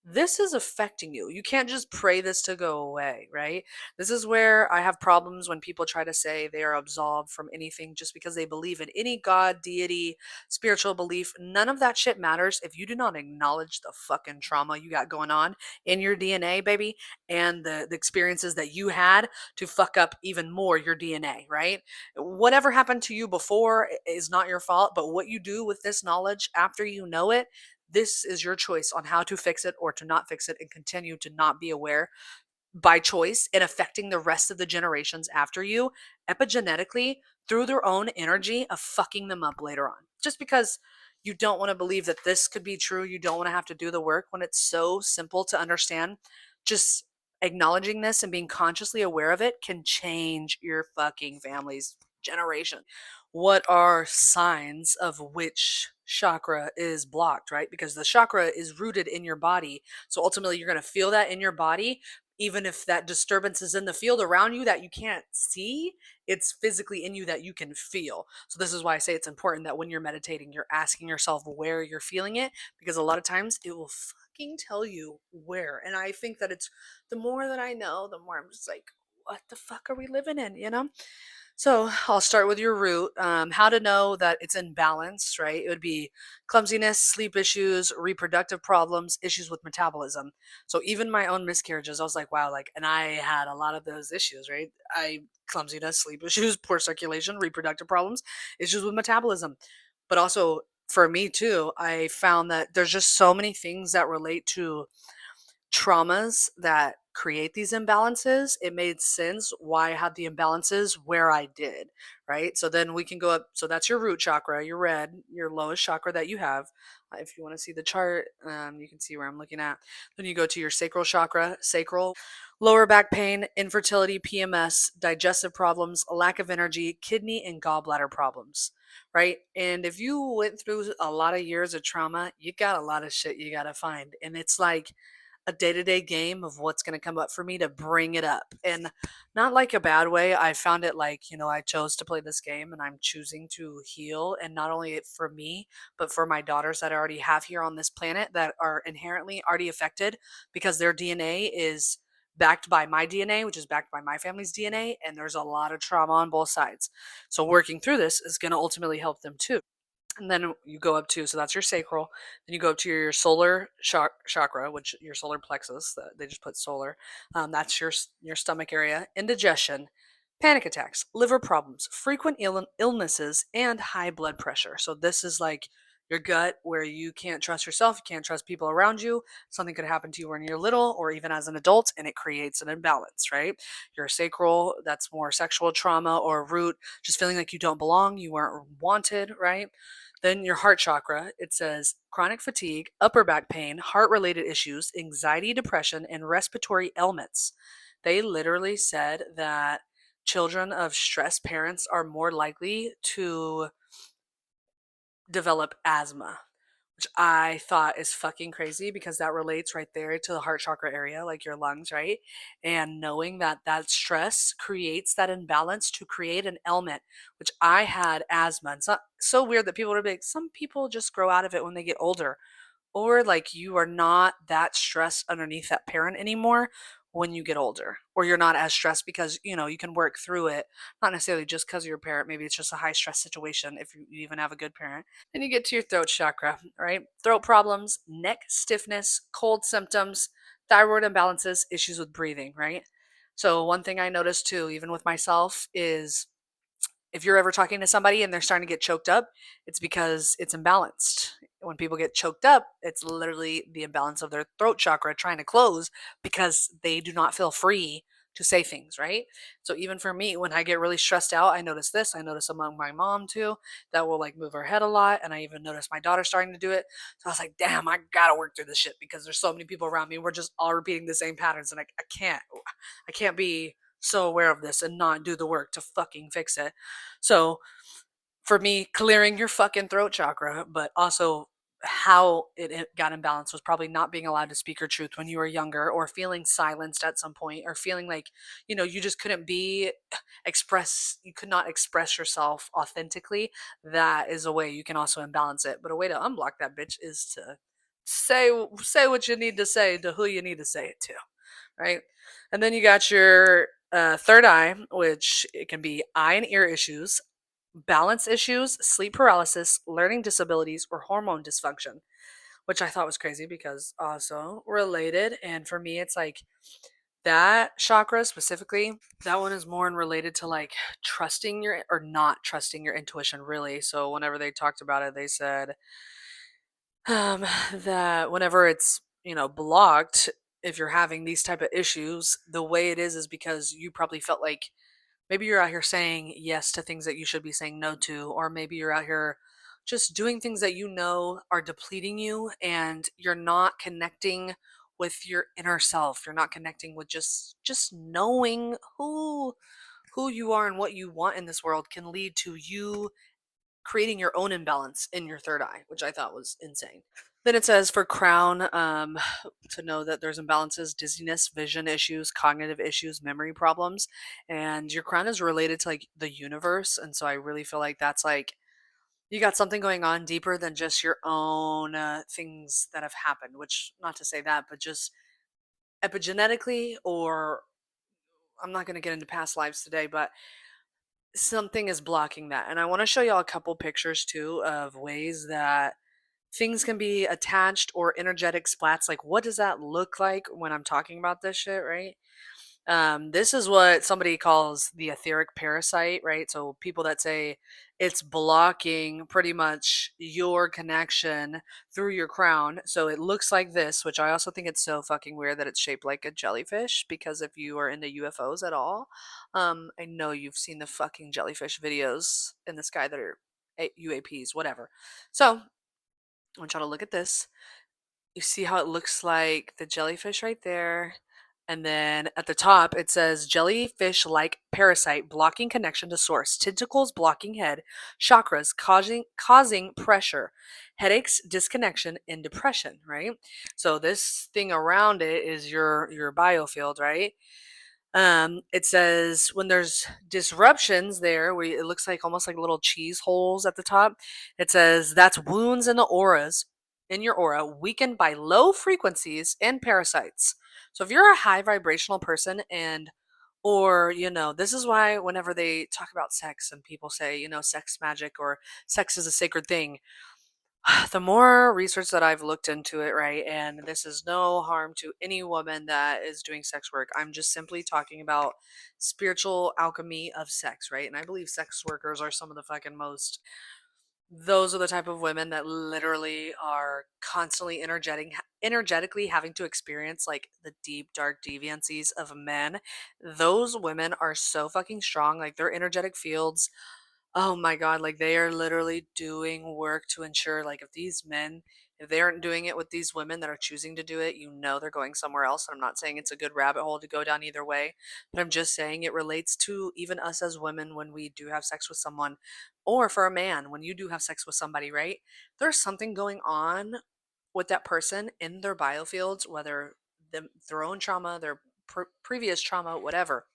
A: this is affecting you. You can't just pray this to go away, right? This is where I have problems when people try to say they are absolved from anything just because they believe in any god, deity, spiritual belief. None of that shit matters if you do not acknowledge the fucking trauma you got going on in your DNA, baby, and the experiences that you had to fuck up even more your DNA, right? Whatever happened to you before is not your fault, but what you do with this knowledge after you know it, this is your choice on how to fix it or to not fix it and continue to not be aware by choice and affecting the rest of the generations after you epigenetically through their own energy of fucking them up later on. Just because you don't want to believe that this could be true, you don't want to have to do the work when it's so simple to understand. Just acknowledging this and being consciously aware of it can change your fucking family's generation. What are signs of which chakra is blocked, right? Because the chakra is rooted in your body. So ultimately, you're going to feel that in your body, even if that disturbance is in the field around you that you can't see. It's physically in you that you can feel. So this is why I say it's important that when you're meditating, you're asking yourself where you're feeling it, because a lot of times it will fucking tell you where. And I think that it's, the more that I know, the more I'm just like, what the fuck are we living in? So I'll start with your root. How to know that it's in balance, right? It would be clumsiness, sleep issues, reproductive problems, issues with metabolism. So even my own miscarriages, I was like, wow, like, and I had a lot of those issues, right? Clumsiness, sleep issues, poor circulation, reproductive problems, issues with metabolism. But also for me too, I found that there's just so many things that relate to traumas that create these imbalances. It made sense why I had the imbalances where I did, right? So then we can go up. So that's your root chakra, your red, your lowest chakra that you have. If you want to see the chart, you can see where I'm looking at. Then you go to your sacral chakra, sacral, lower back pain, infertility, PMS, digestive problems, lack of energy, kidney and gallbladder problems, right? And if you went through a lot of years of trauma, you got a lot of shit you got to find. And it's like a day-to-day game of what's going to come up for me to bring it up, and not like a bad way. I found it like, I chose to play this game and I'm choosing to heal, and not only it for me but for my daughters that I already have here on this planet that are inherently already affected because their DNA is backed by my DNA, which is backed by my family's DNA, and there's a lot of trauma on both sides. So working through this is going to ultimately help them too. And then you go up to, so that's your sacral. Then you go up to your solar chakra, which your solar plexus. They just put solar. That's your stomach area. Indigestion, panic attacks, liver problems, frequent illnesses, and high blood pressure. So this is like Your gut, where you can't trust yourself, you can't trust people around you. Something could happen to you when you're little or even as an adult, and it creates an imbalance, right? Your sacral, that's more sexual trauma, or root, just feeling like you don't belong, you weren't wanted, right? Then your heart chakra, it says chronic fatigue, upper back pain, heart related issues, anxiety, depression, and respiratory ailments. They literally said that children of stressed parents are more likely to develop asthma, which I thought is fucking crazy because that relates right there to the heart chakra area, like your lungs, right? And knowing that that stress creates that imbalance to create an ailment, which I had asthma. It's not so weird that people are like, some people just grow out of it when they get older, or like you are not that stressed underneath that parent anymore when you get older, or you're not as stressed because you can work through it, not necessarily just because of your parent. Maybe it's just a high stress situation if you even have a good parent. Then you get to your throat chakra, right? Throat problems, neck stiffness, cold symptoms, thyroid imbalances, issues with breathing, right? So one thing I noticed too, even with myself, is if you're ever talking to somebody and they're starting to get choked up, it's because it's imbalanced. When people get choked up, it's literally the imbalance of their throat chakra trying to close because they do not feel free to say things, right? So even for me, when I get really stressed out, I notice this. I notice among my mom too, that will like move her head a lot. And I even noticed my daughter starting to do it. So I was like, damn, I gotta work through this shit because there's so many people around me. We're just all repeating the same patterns. And I can't be so aware of this and not do the work to fucking fix it. So for me, clearing your fucking throat chakra, but also how it got imbalanced was probably not being allowed to speak your truth when you were younger, or feeling silenced at some point, or feeling like you just couldn't be you could not express yourself authentically. That is a way you can also imbalance it, but a way to unblock that bitch is to say what you need to say to who you need to say it to, right? And then you got your third eye, which it can be eye and ear issues, balance issues, sleep paralysis, learning disabilities, or hormone dysfunction, which I thought was crazy because also related. And for me, it's like that chakra specifically, that one is more related to like trusting your or not trusting your intuition, really. So whenever they talked about it, they said um, that whenever it's blocked, if you're having these type of issues, the way it is because you probably felt like maybe you're out here saying yes to things that you should be saying no to, or maybe you're out here just doing things that are depleting you, and you're not connecting with your inner self. You're not connecting with just knowing who you are and what you want in this world can lead to you creating your own imbalance in your third eye, which I thought was insane. Then it says for crown, to know that there's imbalances, dizziness, vision issues, cognitive issues, memory problems, and your crown is related to like the universe. And so I really feel like that's like you got something going on deeper than just your own things that have happened. Which, not to say that, but just epigenetically, or I'm not going to get into past lives today, but something is blocking that. And I want to show y'all a couple pictures too of ways that things can be attached or energetic splats. Like, what does that look like when I'm talking about this shit, right? This is what somebody calls the etheric parasite, right? So people that say it's blocking pretty much your connection through your crown. So it looks like this, which I also think it's so fucking weird that it's shaped like a jellyfish. Because if you are into UFOs at all, I know you've seen the fucking jellyfish videos in the sky that are UAPs, whatever. So I want y'all to look at this. You see how it looks like the jellyfish right there. And then at the top, it says jellyfish like parasite blocking connection to source, tentacles blocking head, chakras causing pressure, headaches, disconnection, and depression, right? So this thing around it is your biofield, right? It says when there's disruptions there, where it looks like almost like little cheese holes at the top, it says that's wounds in the auras, in your aura, weakened by low frequencies and parasites. So if you're a high vibrational person, or this is why whenever they talk about sex and people say sex magic or sex is a sacred thing, the more research that I've looked into it, right, and this is no harm to any woman that is doing sex work. I'm just simply talking about spiritual alchemy of sex, right? And I believe sex workers are some of the fucking most Those are the type of women that literally are constantly energetically having to experience like the deep dark deviancies of men. Those women are so fucking strong, like their energetic fields. Oh my God, like they are literally doing work to ensure, like, if these men, if they aren't doing it with these women that are choosing to do it, they're going somewhere else. And I'm not saying it's a good rabbit hole to go down either way, but I'm just saying it relates to even us as women when we do have sex with someone, or for a man, when you do have sex with somebody, right? There's something going on with that person in their biofields, whether their own trauma, their previous trauma, whatever.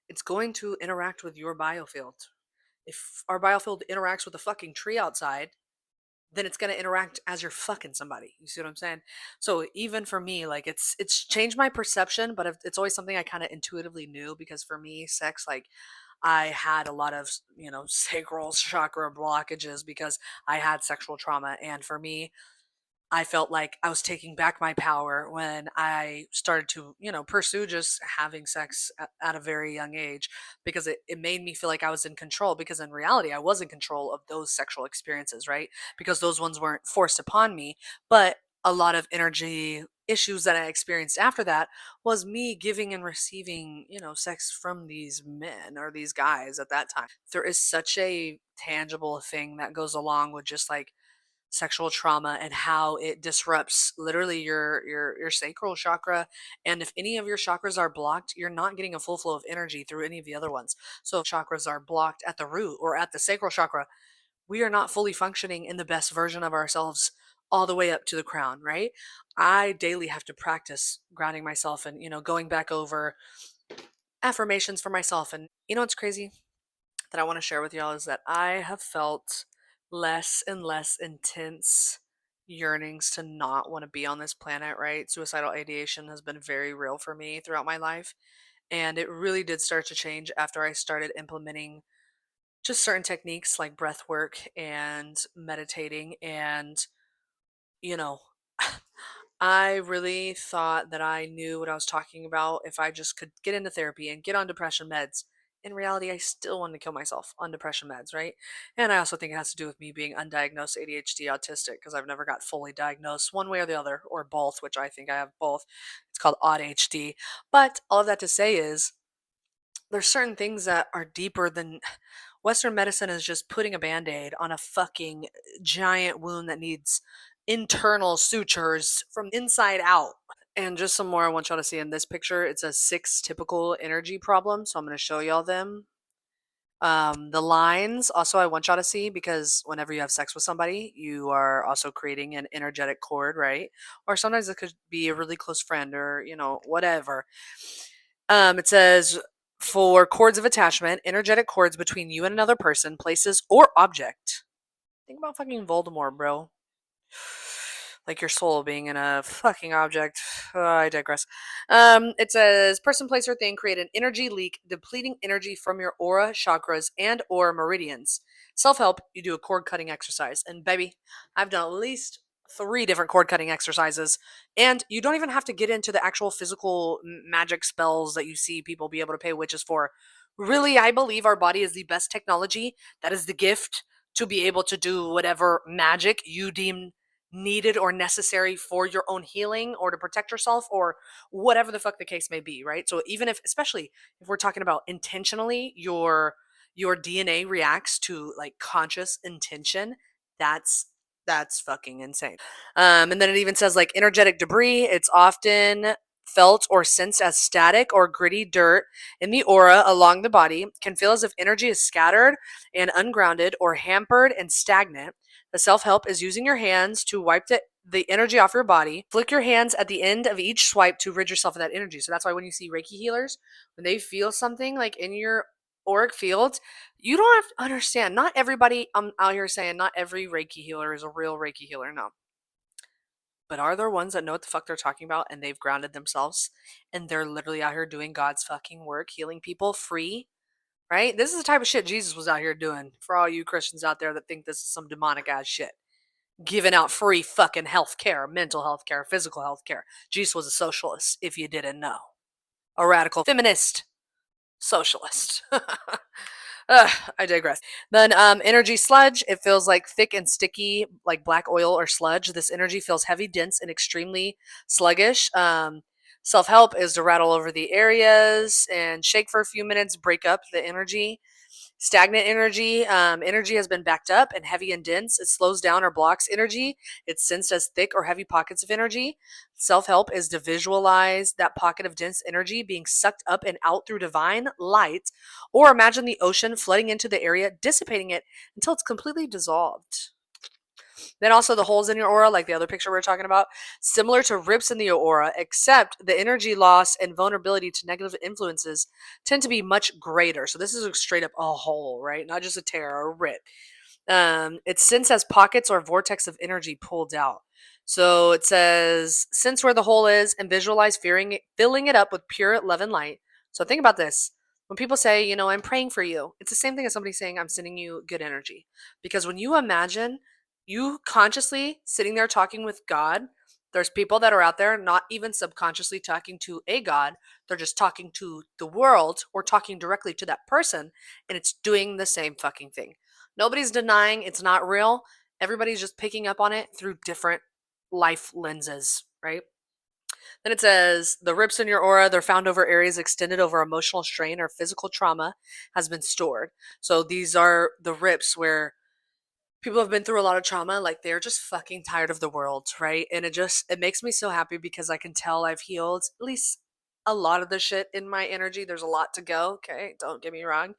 A: It's going to interact with your biofield. If our biofield interacts with a fucking tree outside, then it's gonna interact as you're fucking somebody. You see what I'm saying? So even for me, like it's changed my perception, but it's always something I kind of intuitively knew, because for me, sex, like I had a lot of sacral chakra blockages because I had sexual trauma, and for me, I felt like I was taking back my power when I started to, pursue just having sex at a very young age, because it made me feel like I was in control, because in reality, I was in control of those sexual experiences, right? Because those ones weren't forced upon me. But a lot of energy issues that I experienced after that was me giving and receiving, sex from these men or these guys at that time. There is such a tangible thing that goes along with just like sexual trauma and how it disrupts literally your sacral chakra. And if any of your chakras are blocked, you're not getting a full flow of energy through any of the other ones. So if chakras are blocked at the root or at the sacral chakra, we are not fully functioning in the best version of ourselves all the way up to the crown, right? I daily have to practice grounding myself and, going back over affirmations for myself. And it's crazy that I want to share with y'all is that I have felt less and less intense yearnings to not want to be on this planet, right? Suicidal ideation has been very real for me throughout my life. And it really did start to change after I started implementing just certain techniques like breath work and meditating. And, you know, I really thought that I knew what I was talking about if I just could get into therapy and get on depression meds. In reality, I still wanted to kill myself on depression meds, right? And I also think it has to do with me being undiagnosed ADHD autistic, because I've never got fully diagnosed one way or the other, or both, which I think I have both. It's called ADHD. But all of that to say is there's certain things that are deeper than Western medicine is just putting a band-aid on a fucking giant wound that needs internal sutures from inside out. And just some more I want y'all to see in this picture. It says 6 typical energy problems. So I'm going to show y'all them. The lines also I want y'all to see, because whenever you have sex with somebody, you are also creating an energetic cord, right? Or sometimes it could be a really close friend or, whatever. It says for cords of attachment, energetic cords between you and another person, places, or object. Think about fucking Voldemort, bro. Like your soul being in a fucking object. I digress. It says person, place, or thing create an energy leak, depleting energy from your aura, chakras, and or meridians. Self-help, you do a cord cutting exercise. And baby, I've done at least 3 different cord cutting exercises. And you don't even have to get into the actual physical magic spells that you see people be able to pay witches for. Really, I believe our body is the best technology. That is the gift to be able to do whatever magic you deem needed or necessary for your own healing or to protect yourself or whatever the fuck the case may be, right? So even if, especially if we're talking about intentionally, your DNA reacts to like conscious intention. That's fucking insane. And then it even says like energetic debris. It's often felt or sensed as static or gritty dirt in the aura along the body, can feel as if energy is scattered and ungrounded or hampered and stagnant. The self-help is using your hands to wipe the energy off your body. Flick your hands at the end of each swipe to rid yourself of that energy. So that's why when you see Reiki healers, when they feel something like in your auric field, you don't have to understand. Not everybody, I'm out here saying not every Reiki healer is a real Reiki healer. No. But are there ones that know what the fuck they're talking about and they've grounded themselves and they're literally out here doing God's fucking work, healing people free, right? This is the type of shit Jesus was out here doing for all you Christians out there that think this is some demonic ass shit. Giving out free fucking health care, mental health care, physical health care. Jesus was a socialist, if you didn't know. A radical feminist socialist. I digress. Then energy sludge, it feels like thick and sticky, like black oil or sludge. This energy feels heavy, dense, and extremely sluggish. Self-help is to rattle over the areas and shake for a few minutes, break up the energy. Stagnant energy, energy has been backed up and heavy and dense. It slows down or blocks energy. It's sensed as thick or heavy pockets of energy. Self help is to visualize that pocket of dense energy being sucked up and out through divine light, or imagine the ocean flooding into the area, dissipating it until it's completely dissolved. Then also the holes in your aura, like the other picture we are talking about, similar to rips in the aura, except the energy loss and vulnerability to negative influences tend to be much greater. So this is straight up a hole, right? Not just a tear or a rip. It's since as pockets or vortex of energy pulled out. So it says, sense where the hole is and visualize filling it up with pure love and light. So think about this. When people say, I'm praying for you, it's the same thing as somebody saying, I'm sending you good energy. Because when you imagine you consciously sitting there talking with God, there's people that are out there not even subconsciously talking to a God. They're just talking to the world or talking directly to that person, and it's doing the same fucking thing. Nobody's denying it's not real. Everybody's just picking up on it through different life lenses, right? Then it says the rips in your aura, they're found over areas extended over emotional strain or physical trauma has been stored. So these are the rips where people have been through a lot of trauma, like they're just fucking tired of the world, right? And it makes me so happy because I can tell I've healed at least a lot of the shit in my energy. There's a lot to go, okay? Don't get me wrong.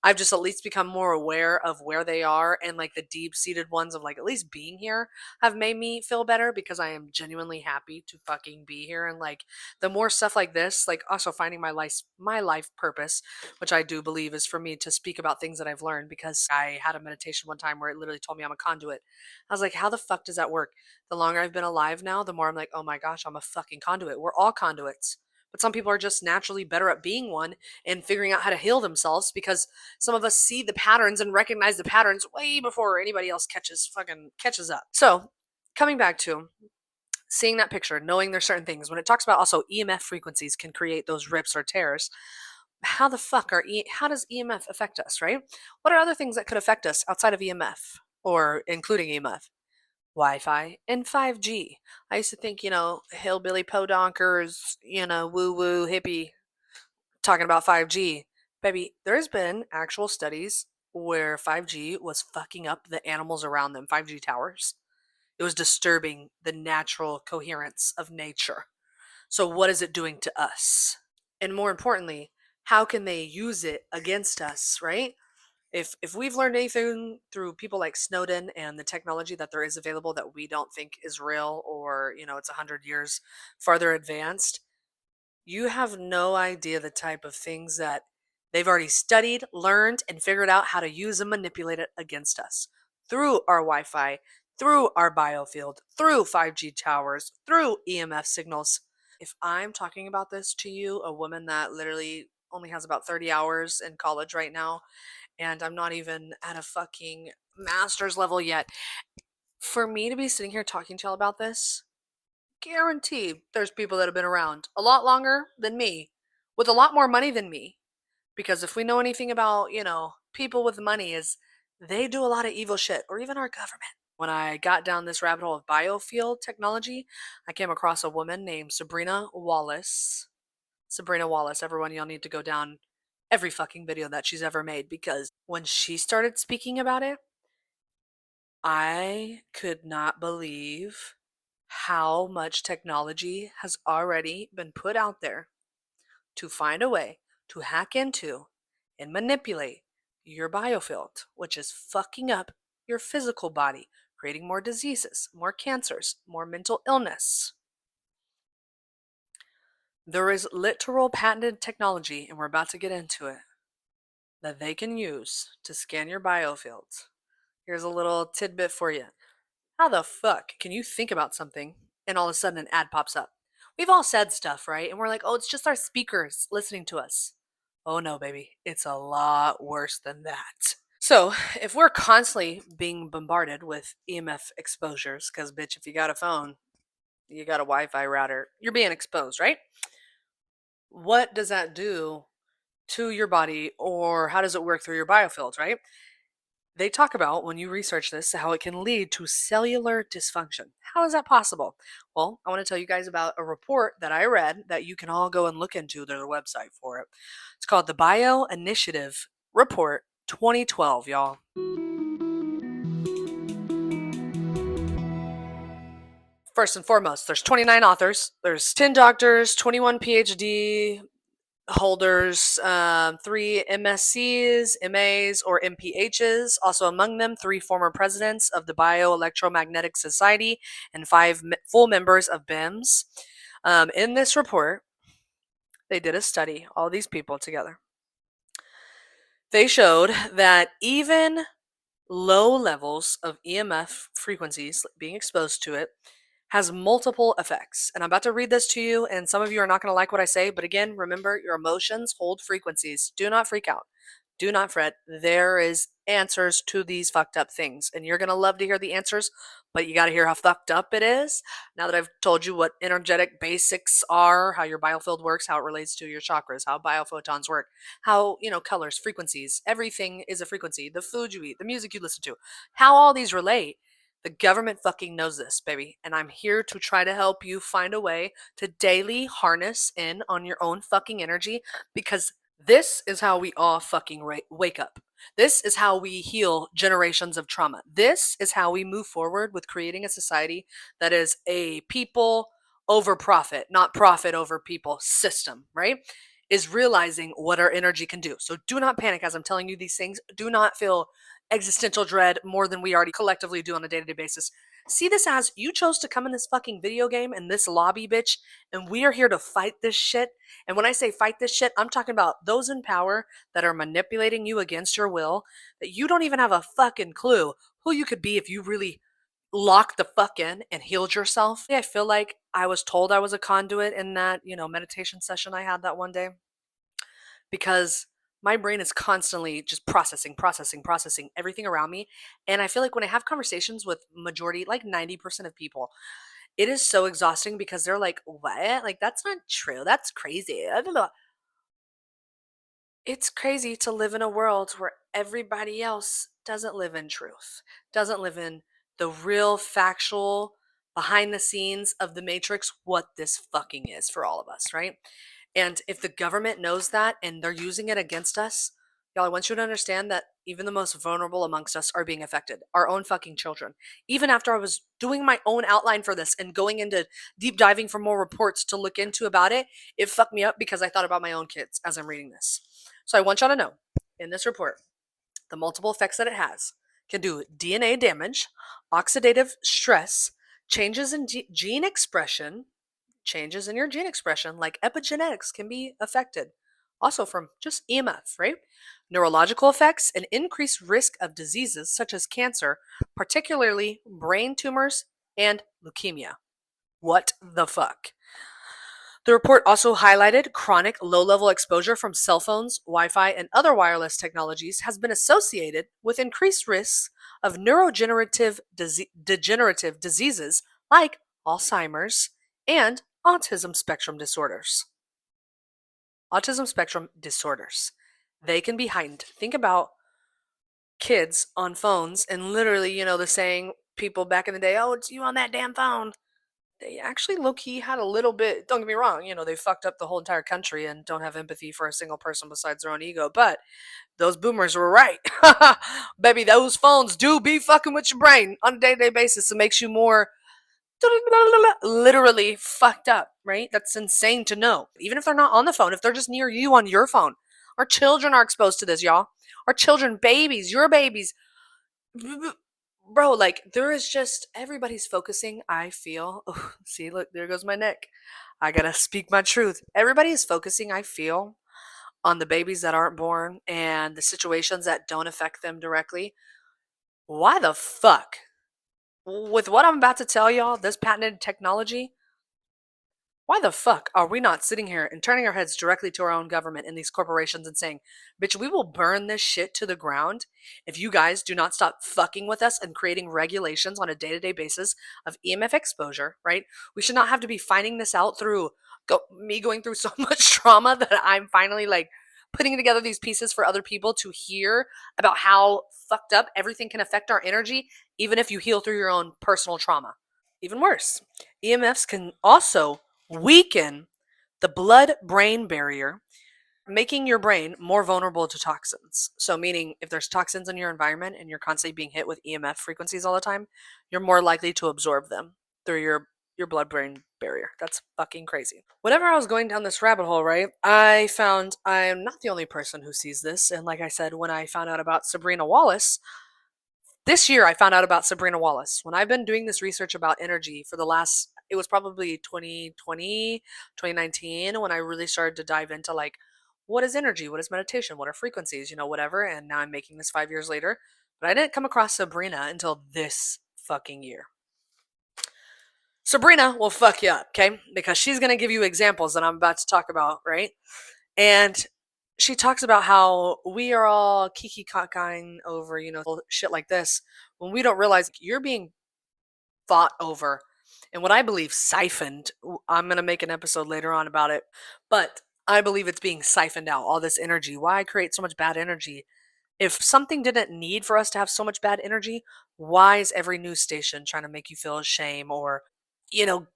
A: I've just at least become more aware of where they are, and like the deep-seated ones of like at least being here have made me feel better because I am genuinely happy to fucking be here. And like the more stuff like this, like also finding my life purpose, which I do believe is for me to speak about things that I've learned, because I had a meditation one time where it literally told me I'm a conduit. I was like, how the fuck does that work? The longer I've been alive now, the more I'm like, oh my gosh, I'm a fucking conduit. We're all conduits. But some people are just naturally better at being one and figuring out how to heal themselves, because some of us see the patterns and recognize the patterns way before anybody else catches up. So, coming back to seeing that picture, knowing there's certain things, when it talks about also EMF frequencies can create those rips or tears, how does EMF affect us, right? What are other things that could affect us outside of EMF or including EMF? Wi-Fi and 5G. I used to think, hillbilly podonkers, woo woo hippie talking about 5G. Baby, there's been actual studies where 5G was fucking up the animals around them, 5G towers. It was disturbing the natural coherence of nature. So what is it doing to us? And more importantly, how can they use it against us, right? If we've learned anything through people like Snowden and the technology that there is available that we don't think is real, or it's 100 years farther advanced, you have no idea the type of things that they've already studied, learned, and figured out how to use and manipulate it against us through our Wi-Fi, through our biofield, through 5G towers, through EMF signals. If I'm talking about this to you, a woman that literally only has about 30 hours in college right now, and I'm not even at a fucking master's level yet, for me to be sitting here talking to y'all about this, guarantee there's people that have been around a lot longer than me, with a lot more money than me. Because if we know anything about, people with money, is they do a lot of evil shit, or even our government. When I got down this rabbit hole of biofield technology, I came across a woman named Sabrina Wallace. Sabrina Wallace, everyone, y'all need to go down every fucking video that she's ever made, because when she started speaking about it, I could not believe how much technology has already been put out there to find a way to hack into and manipulate your biofield, which is fucking up your physical body, creating more diseases, more cancers, more mental illness. There is literal patented technology, and we're about to get into it, that they can use to scan your biofields. Here's a little tidbit for you. How the fuck can you think about something and all of a sudden an ad pops up? We've all said stuff, right? And we're like, oh, it's just our speakers listening to us. Oh no, baby. It's a lot worse than that. So, if we're constantly being bombarded with EMF exposures, because bitch, if you got a phone, you got a Wi Fi router, you're being exposed, right? What does that do to your body, or how does it work through your biofield, right? They talk about when you research this how it can lead to cellular dysfunction. How is that possible? Well, I want to tell you guys about a report that I read that you can all go and look into their website for it. It's called the Bio Initiative Report 2012, y'all. First and foremost, there's 29 authors. There's 10 doctors, 21 PhD holders, 3 MSCs, MAs, or MPHs. Also among them, 3 former presidents of the Bioelectromagnetic Society and 5 full members of BIMS. In this report, they did a study, all these people together. They showed that even low levels of EMF frequencies being exposed to it has multiple effects. And I'm about to read this to you, and some of you are not going to like what I say, but again, remember your emotions hold frequencies. Do not freak out. Do not fret. There is answers to these fucked up things, and you're going to love to hear the answers, but you got to hear how fucked up it is. Now that I've told you what energetic basics are, how your biofield works, how it relates to your chakras, how biophotons work, how, colors, frequencies, everything is a frequency. The food you eat, the music you listen to, how all these relate. The government fucking knows this, baby. And I'm here to try to help you find a way to daily harness in on your own fucking energy, because this is how we all fucking wake up. This is how we heal generations of trauma. This is how we move forward with creating a society that is a people over profit, not profit over people system, right? Is realizing what our energy can do. So do not panic as I'm telling you these things. Do not feel existential dread more than we already collectively do on a day-to-day basis. See this as you chose to come in this fucking video game and this lobby, bitch, and we are here to fight this shit. And when I say fight this shit, I'm talking about those in power that are manipulating you against your will, that you don't even have a fucking clue who you could be if you really locked the fuck in and healed yourself. I feel like I was told I was a conduit in that, meditation session I had that one day, because my brain is constantly just processing everything around me. And I feel like when I have conversations with majority, like 90% of people, it is so exhausting because they're like, what? Like, that's not true. That's crazy. I don't know. It's crazy to live in a world where everybody else doesn't live in truth, doesn't live in the real factual behind the scenes of the matrix, what this fucking is for all of us, right? And if the government knows that and they're using it against us, y'all, I want you to understand that even the most vulnerable amongst us are being affected. Our own fucking children. Even after I was doing my own outline for this and going into deep diving for more reports to look into about it, it fucked me up because I thought about my own kids as I'm reading this. So I want y'all to know, in this report, the multiple effects that it has can do DNA damage, oxidative stress, changes in gene expression, changes in your gene expression, like epigenetics, can be affected. Also from just EMF, right? Neurological effects, and increased risk of diseases such as cancer, particularly brain tumors and leukemia. What the fuck? The report also highlighted chronic low-level exposure from cell phones, Wi-Fi, and other wireless technologies has been associated with increased risks of degenerative diseases like Alzheimer's and autism spectrum disorders. Autism spectrum disorders. They can be heightened. Think about kids on phones and literally, the saying people back in the day, oh, it's you on that damn phone. They actually low-key had a little bit, don't get me wrong, they fucked up the whole entire country and don't have empathy for a single person besides their own ego, but those boomers were right. Baby, those phones do be fucking with your brain on a day-to-day basis. It makes you more literally fucked up, right? That's insane to know. Even if they're not on the phone, if they're just near you on your phone. Our children are exposed to this, y'all. Our children, babies, your babies. Bro, like, there is just, everybody's focusing, I feel. Oh, see, look, there goes my neck. I gotta speak my truth. Everybody is focusing, I feel, on the babies that aren't born and the situations that don't affect them directly. Why the fuck? With what I'm about to tell y'all, this patented technology, why the fuck are we not sitting here and turning our heads directly to our own government and these corporations and saying, bitch, we will burn this shit to the ground if you guys do not stop fucking with us and creating regulations on a day-to-day basis of EMF exposure, right? We should not have to be finding this out through me going through so much trauma that I'm finally like putting together these pieces for other people to hear about how fucked up everything can affect our energy, even if you heal through your own personal trauma. Even worse, EMFs can also weaken the blood brain barrier, making your brain more vulnerable to toxins. So, meaning if there's toxins in your environment and you're constantly being hit with EMF frequencies all the time, you're more likely to absorb them through your blood brain barrier. That's fucking crazy. Whenever I was going down this rabbit hole, right, I found I'm not the only person who sees this. And like I said, when I found out about Sabrina Wallace, this year I found out about Sabrina Wallace. When I've been doing this research about energy for the last, it was probably 2020, 2019, when I really started to dive into like, what is energy? What is meditation? What are frequencies? Whatever. And now I'm making this 5 years later. But I didn't come across Sabrina until this fucking year. Sabrina will fuck you up, okay? Because she's going to give you examples that I'm about to talk about, right? And she talks about how we are all kiki cockeying over, shit like this, when we don't realize you're being fought over and what I believe siphoned. I'm going to make an episode later on about it, but I believe it's being siphoned out, all this energy. Why create so much bad energy? If something didn't need for us to have so much bad energy, why is every news station trying to make you feel shame, or, you know,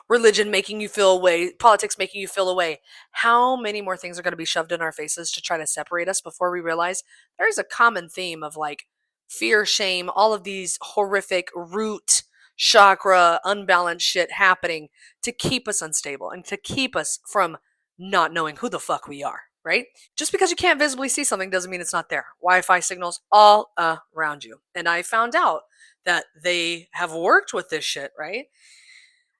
A: religion making you feel away, politics making you feel away? How many more things are going to be shoved in our faces to try to separate us before we realize there's a common theme of like fear, shame, all of these horrific root chakra unbalanced shit happening to keep us unstable and to keep us from not knowing who the fuck we are, right? Just because you can't visibly see something doesn't mean it's not there. Wi-Fi signals all around you. And I found out that they have worked with this shit, right?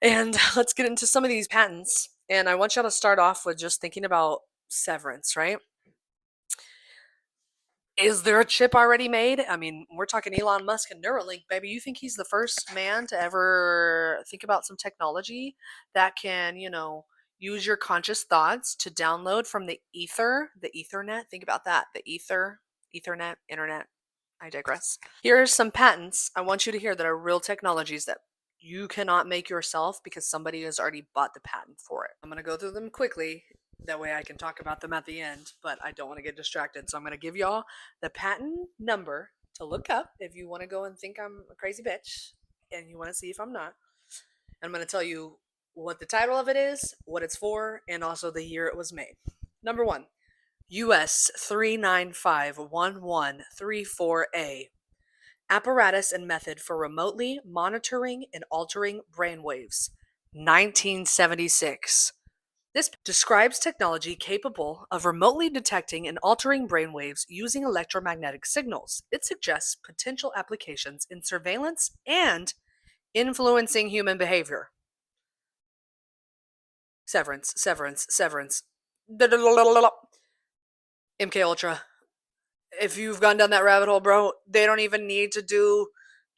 A: And let's get into some of these patents. And I want y'all to start off with just thinking about severance, right? Is there a chip already made? I mean, we're talking Elon Musk and Neuralink, baby. You think he's the first man to ever think about some technology that can, use your conscious thoughts to download from the ether, the Ethernet? Think about that. The ether, Ethernet, internet. I digress. Here are some patents I want you to hear that are real technologies that you cannot make yourself because somebody has already bought the patent for it. I'm going to go through them quickly. That way I can talk about them at the end, but I don't want to get distracted. So I'm going to give y'all the patent number to look up if you want to go and think I'm a crazy bitch and you want to see if I'm not. I'm going to tell you what the title of it is, what it's for, and also the year it was made. Number 1, US 3951134A. Apparatus and method for remotely monitoring and altering brainwaves. 1976. This describes technology capable of remotely detecting and altering brainwaves using electromagnetic signals. It suggests potential applications in surveillance and influencing human behavior. Severance. MK Ultra. If you've gone down that rabbit hole, bro, they don't even need to do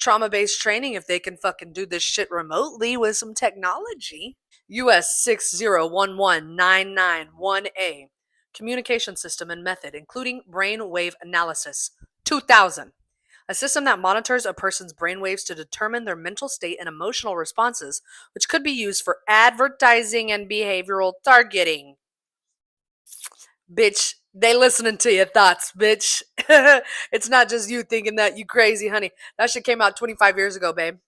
A: trauma-based training if they can fucking do this shit remotely with some technology. US 6011991A. Communication system and method, including brainwave analysis. 2000. A system that monitors a person's brainwaves to determine their mental state and emotional responses, which could be used for advertising and behavioral targeting. Bitch, they listening to your thoughts, bitch. It's not just you thinking that, you crazy, honey. That shit came out 25 years ago, babe.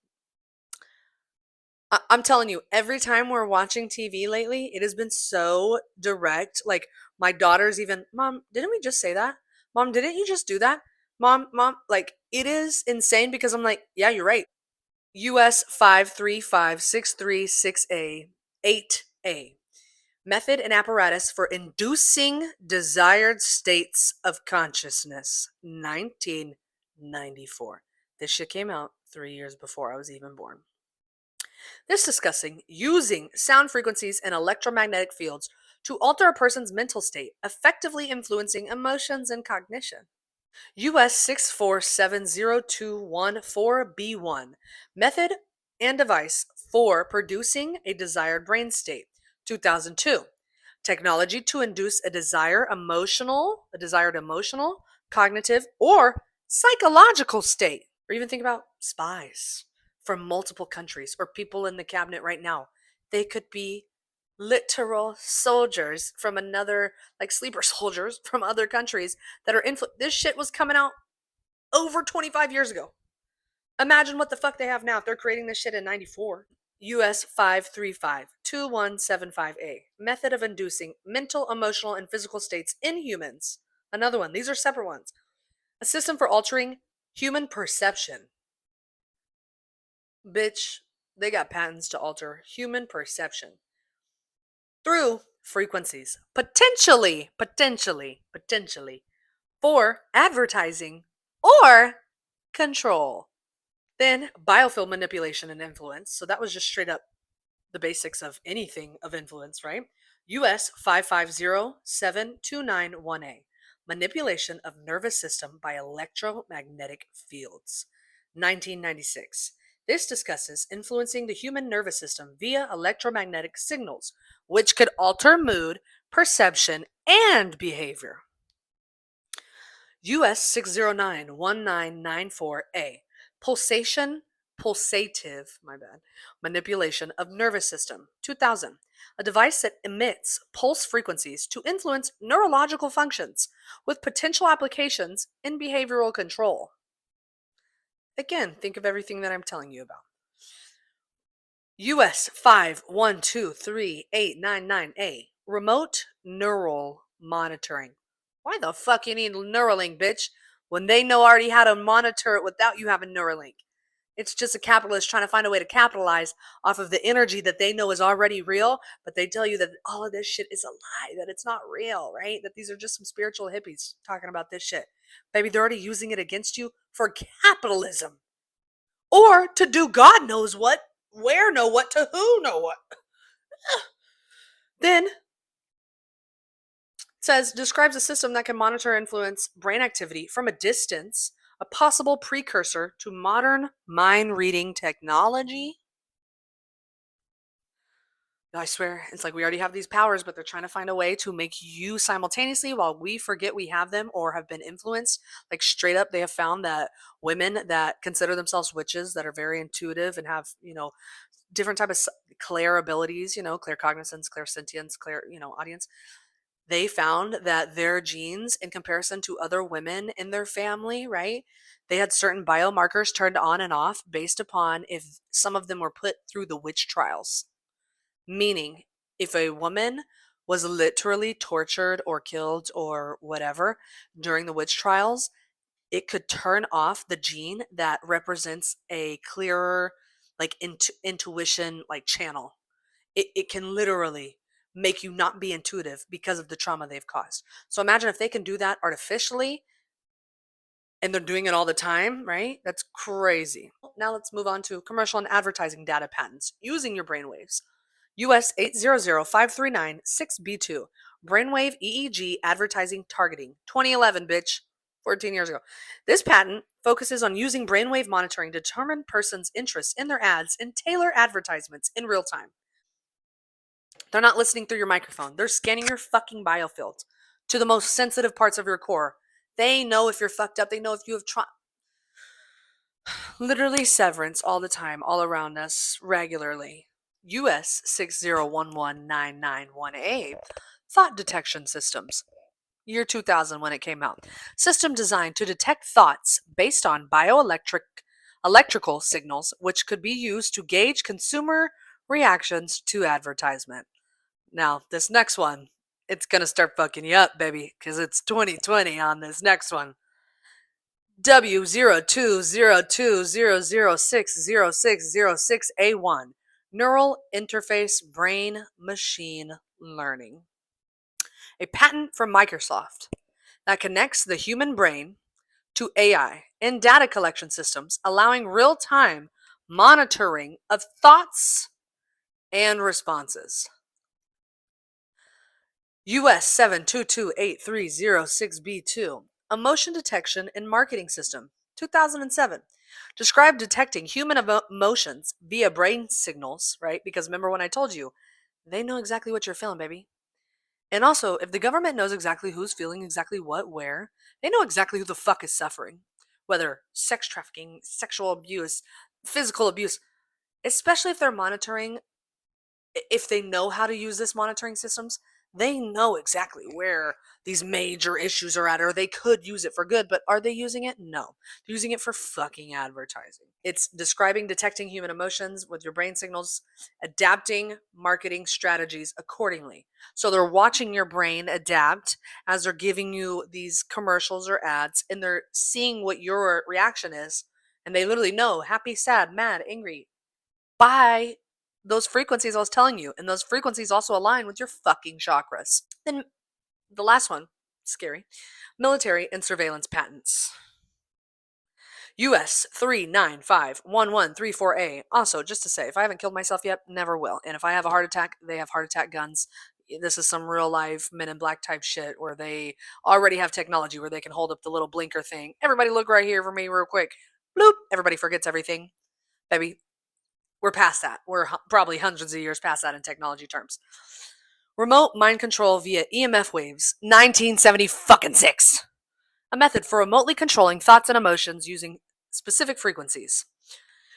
A: I'm telling you, every time we're watching TV lately, it has been so direct. Like, my daughter's even, Mom, didn't we just say that? Mom, didn't you just do that? Mom, like, it is insane because I'm like, yeah, you're right. US 535636A 8A. Method and apparatus for inducing desired states of consciousness. 1994. This shit came out 3 years before I was even born. This discussing using sound frequencies and electromagnetic fields to alter a person's mental state, effectively influencing emotions and cognition. US 6470214B1. Method and device for producing a desired brain state. 2002. Technology to induce a desired emotional, cognitive, or psychological state. Or even think about spies from multiple countries or people in the cabinet right now. They could be literal soldiers from another, like sleeper soldiers from other countries that are this shit was coming out over 25 years ago. Imagine what the fuck they have now if they're creating this shit in 94. US 535-2175A. Method of inducing mental, emotional, and physical states in humans. Another one. These are separate ones. A system for altering human perception. Bitch, they got patents to alter human perception through frequencies. Potentially, for advertising or control. Then biofield manipulation and influence. So that was just straight up the basics of anything of influence, right? US 5507291A. Manipulation of nervous system by electromagnetic fields. 1996. This discusses influencing the human nervous system via electromagnetic signals, which could alter mood, perception, and behavior. US 6091994A. Pulsative, manipulation of nervous system. 2000. A device that emits pulse frequencies to influence neurological functions with potential applications in behavioral control. Again, think of everything that I'm telling you about. US 5123899A. Remote neural monitoring. Why the fuck you need Neuralink, bitch, when they know already how to monitor it without you having Neuralink? It's just a capitalist trying to find a way to capitalize off of the energy that they know is already real, but they tell you that all of this shit is a lie, that it's not real, right? That these are just some spiritual hippies talking about this shit. Baby, they're already using it against you for capitalism. Or to do God knows what, where know what, to who know what. Then says describes a system that can monitor and influence brain activity from a distance, a possible precursor to modern mind reading technology. I swear, it's like we already have these powers, but they're trying to find a way to make you simultaneously while we forget we have them or have been influenced. Like straight up, they have found that women that consider themselves witches, that are very intuitive and have, different type of clair abilities, claircognizance, clairsentience, audience. They found that their genes, in comparison to other women in their family, right? They had certain biomarkers turned on and off based upon if some of them were put through the witch trials. Meaning, if a woman was literally tortured or killed or whatever during the witch trials, it could turn off the gene that represents a clearer, like intuition, like channel. It can literally make you not be intuitive because of the trauma they've caused. So imagine if they can do that artificially and they're doing it all the time, right? That's crazy. Now let's move on to commercial and advertising data patents using your brainwaves. US 8005396B2. Brainwave EEG advertising targeting. 2011, bitch. 14 years ago. This patent focuses on using brainwave monitoring to determine persons' interests in their ads and tailor advertisements in real time. They're not listening through your microphone. They're scanning your fucking biofield to the most sensitive parts of your core. They know if you're fucked up. They know if you have trauma. Literally severance all the time, all around us, regularly. US 6011991A. Thought detection systems. Year 2000 when it came out. System designed to detect thoughts based on electrical signals, which could be used to gauge consumer reactions to advertisement. Now, this next one, it's going to start fucking you up, baby, because it's 2020 on this next one. W02020060606A1. Neural Interface Brain Machine Learning. A patent from Microsoft that connects the human brain to AI and data collection systems, allowing real-time monitoring of thoughts and responses. US 7228306B2, Emotion Detection and Marketing System, 2007. Describe detecting human emotions via brain signals, right? Because remember when I told you, they know exactly what you're feeling, baby. And also, if the government knows exactly who's feeling exactly what, where, they know exactly who the fuck is suffering. Whether sex trafficking, sexual abuse, physical abuse, especially if they're monitoring if they know how to use this monitoring systems, they know exactly where these major issues are at, or they could use it for good, but are they using it? No. They're using it for fucking advertising. It's describing, detecting human emotions with your brain signals, adapting marketing strategies accordingly. So they're watching your brain adapt as they're giving you these commercials or ads, and they're seeing what your reaction is. And they literally know happy, sad, mad, angry, by those frequencies I was telling you. And those frequencies also align with your fucking chakras. Then the last one, scary, military and surveillance patents. US 3951134A. Also, just to say, if I haven't killed myself yet, never will. And if I have a heart attack, they have heart attack guns. This is some real life Men in Black type shit where they already have technology where they can hold up the little blinker thing. Everybody look right here for me real quick. Bloop. Everybody forgets everything. Baby, we're past that. We're probably hundreds of years past that in technology terms. Remote mind control via EMF waves, 1976. A method for remotely controlling thoughts and emotions using specific frequencies.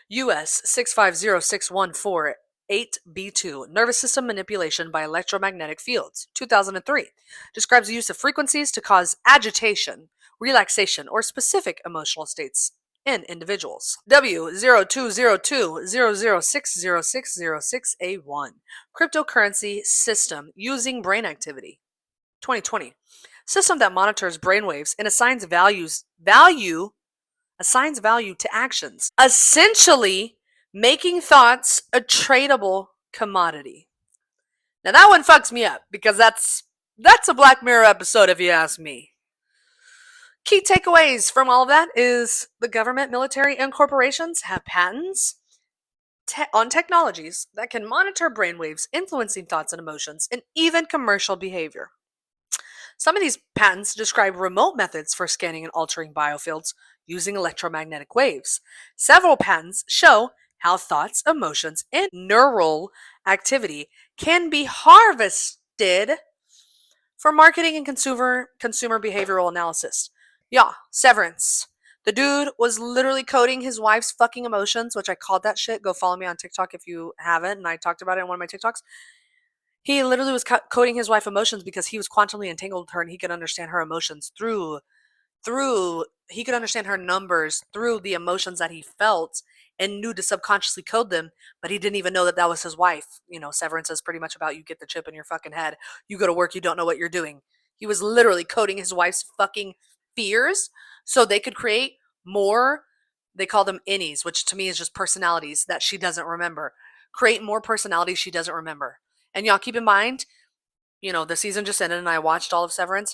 A: US 6506148B2, nervous system manipulation by electromagnetic fields, 2003, describes the use of frequencies to cause agitation, relaxation, or specific emotional states in individuals. W020200606006A1, cryptocurrency system using brain activity, 2020, system that monitors brainwaves and assigns value to actions, essentially making thoughts a tradable commodity. Now that one fucks me up because that's a Black Mirror episode if you ask me. Key takeaways from all of that is the government, military, and corporations have patents on technologies that can monitor brainwaves, influencing thoughts and emotions, and even commercial behavior. Some of these patents describe remote methods for scanning and altering biofields using electromagnetic waves. Several patents show how thoughts, emotions, and neural activity can be harvested for marketing and consumer behavioral analysis. Yeah, Severance. The dude was literally coding his wife's fucking emotions, which I called that shit. Go follow me on TikTok if you haven't, and I talked about it in one of my TikToks. He literally was coding his wife emotions because he was quantumly entangled with her and he could understand her emotions through he could understand her numbers through the emotions that he felt and knew to subconsciously code them, but he didn't even know that that was his wife. You know, Severance is pretty much about you get the chip in your fucking head. You go to work, you don't know what you're doing. He was literally coding his wife's fucking fears so they could create more, they call them innies, which to me is just personalities that she doesn't remember. Create more personalities she doesn't remember. And y'all keep in mind, you know, the season just ended and I watched all of Severance.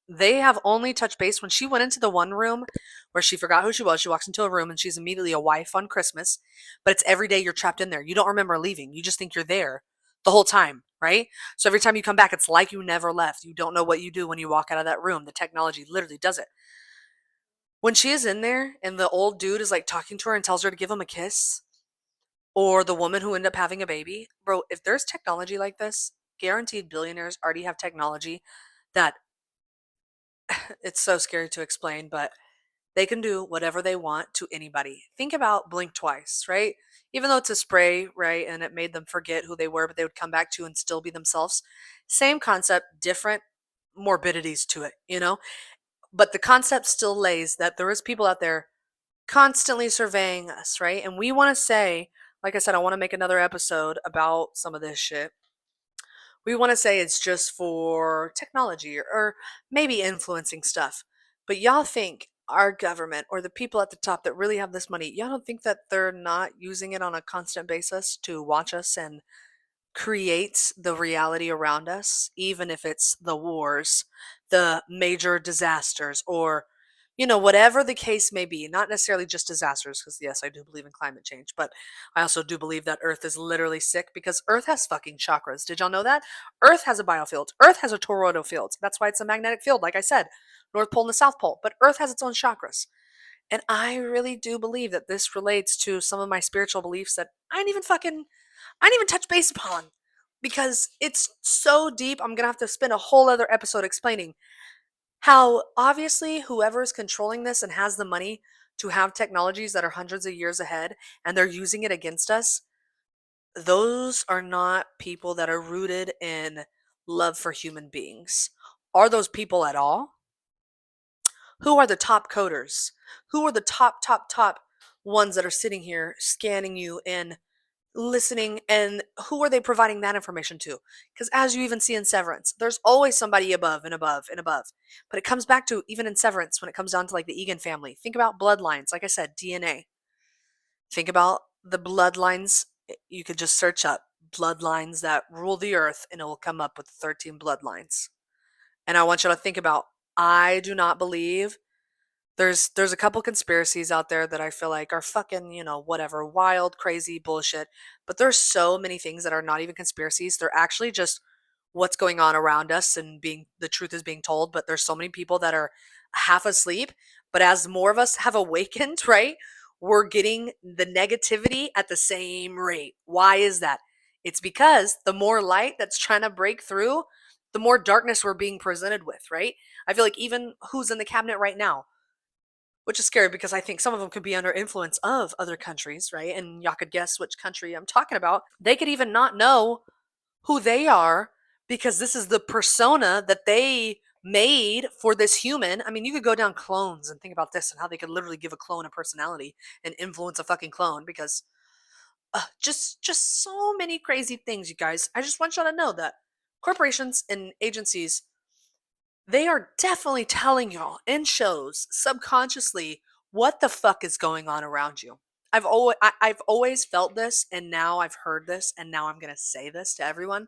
A: They have only touched base when she went into the one room where she forgot who she was. She walks into a room and she's immediately a wife on Christmas, but it's every day you're trapped in there. You don't remember leaving. You just think you're there the whole time, right? So every time you come back, it's like you never left. You don't know what you do when you walk out of that room. The technology literally does it. When she is in there and the old dude is like talking to her and tells her to give him a kiss, or the woman who ended up having a baby, bro, if there's technology like this, guaranteed billionaires already have technology that it's so scary to explain, but they can do whatever they want to anybody. Think about Blink Twice, right? Even though it's a spray, right, and it made them forget who they were, but they would come back to and still be themselves. Same concept, different morbidities to it, you know? But the concept still lays that there is people out there constantly surveying us, right? And we want to say, like I said, I want to make another episode about some of this shit. We want to say it's just for technology or maybe influencing stuff. But y'all think our government or the people at the top that really have this money, y'all don't think that they're not using it on a constant basis to watch us and create the reality around us, even if it's the wars, the major disasters, or, you know, whatever the case may be, not necessarily just disasters, because yes, I do believe in climate change, but I also do believe that Earth is literally sick because Earth has fucking chakras. Did y'all know that? Earth has a biofield. Earth has a toroidal field. That's why it's a magnetic field, like I said, North Pole and the South Pole. But Earth has its own chakras. And I really do believe that this relates to some of my spiritual beliefs that I didn't even touch base upon because it's so deep. I'm going to have to spend a whole other episode explaining how obviously whoever is controlling this and has the money to have technologies that are hundreds of years ahead and they're using it against us, those are not people that are rooted in love for human beings. Are those people at all? Who are the top coders? Who are the top ones that are sitting here scanning you and listening, and who are they providing that information to? Because as you even see in Severance, there's always somebody above and above and above. But it comes back to, even in Severance, when it comes down to like the Egan family, think about bloodlines. Like I said, DNA. Think about the bloodlines. You could just search up bloodlines that rule the earth and it will come up with 13 bloodlines. And I want you to think about, I do not believe there's a couple conspiracies out there that I feel like are fucking, whatever, wild, crazy bullshit. But there's so many things that are not even conspiracies. They're actually just what's going on around us, and being the truth is being told. But there's so many people that are half asleep. But as more of us have awakened, right, we're getting the negativity at the same rate. Why is that? It's because the more light that's trying to break through, the more darkness we're being presented with, right? I feel like even who's in the cabinet right now, which is scary because I think some of them could be under influence of other countries, right? And y'all could guess which country I'm talking about. They could even not know who they are because this is the persona that they made for this human. I mean, you could go down clones and think about this and how they could literally give a clone a personality and influence a fucking clone because just so many crazy things, you guys. I just want y'all to know that corporations and agencies, they are definitely telling y'all in shows subconsciously what the fuck is going on around you. I've always felt this, and now I've heard this, and now I'm going to say this to everyone.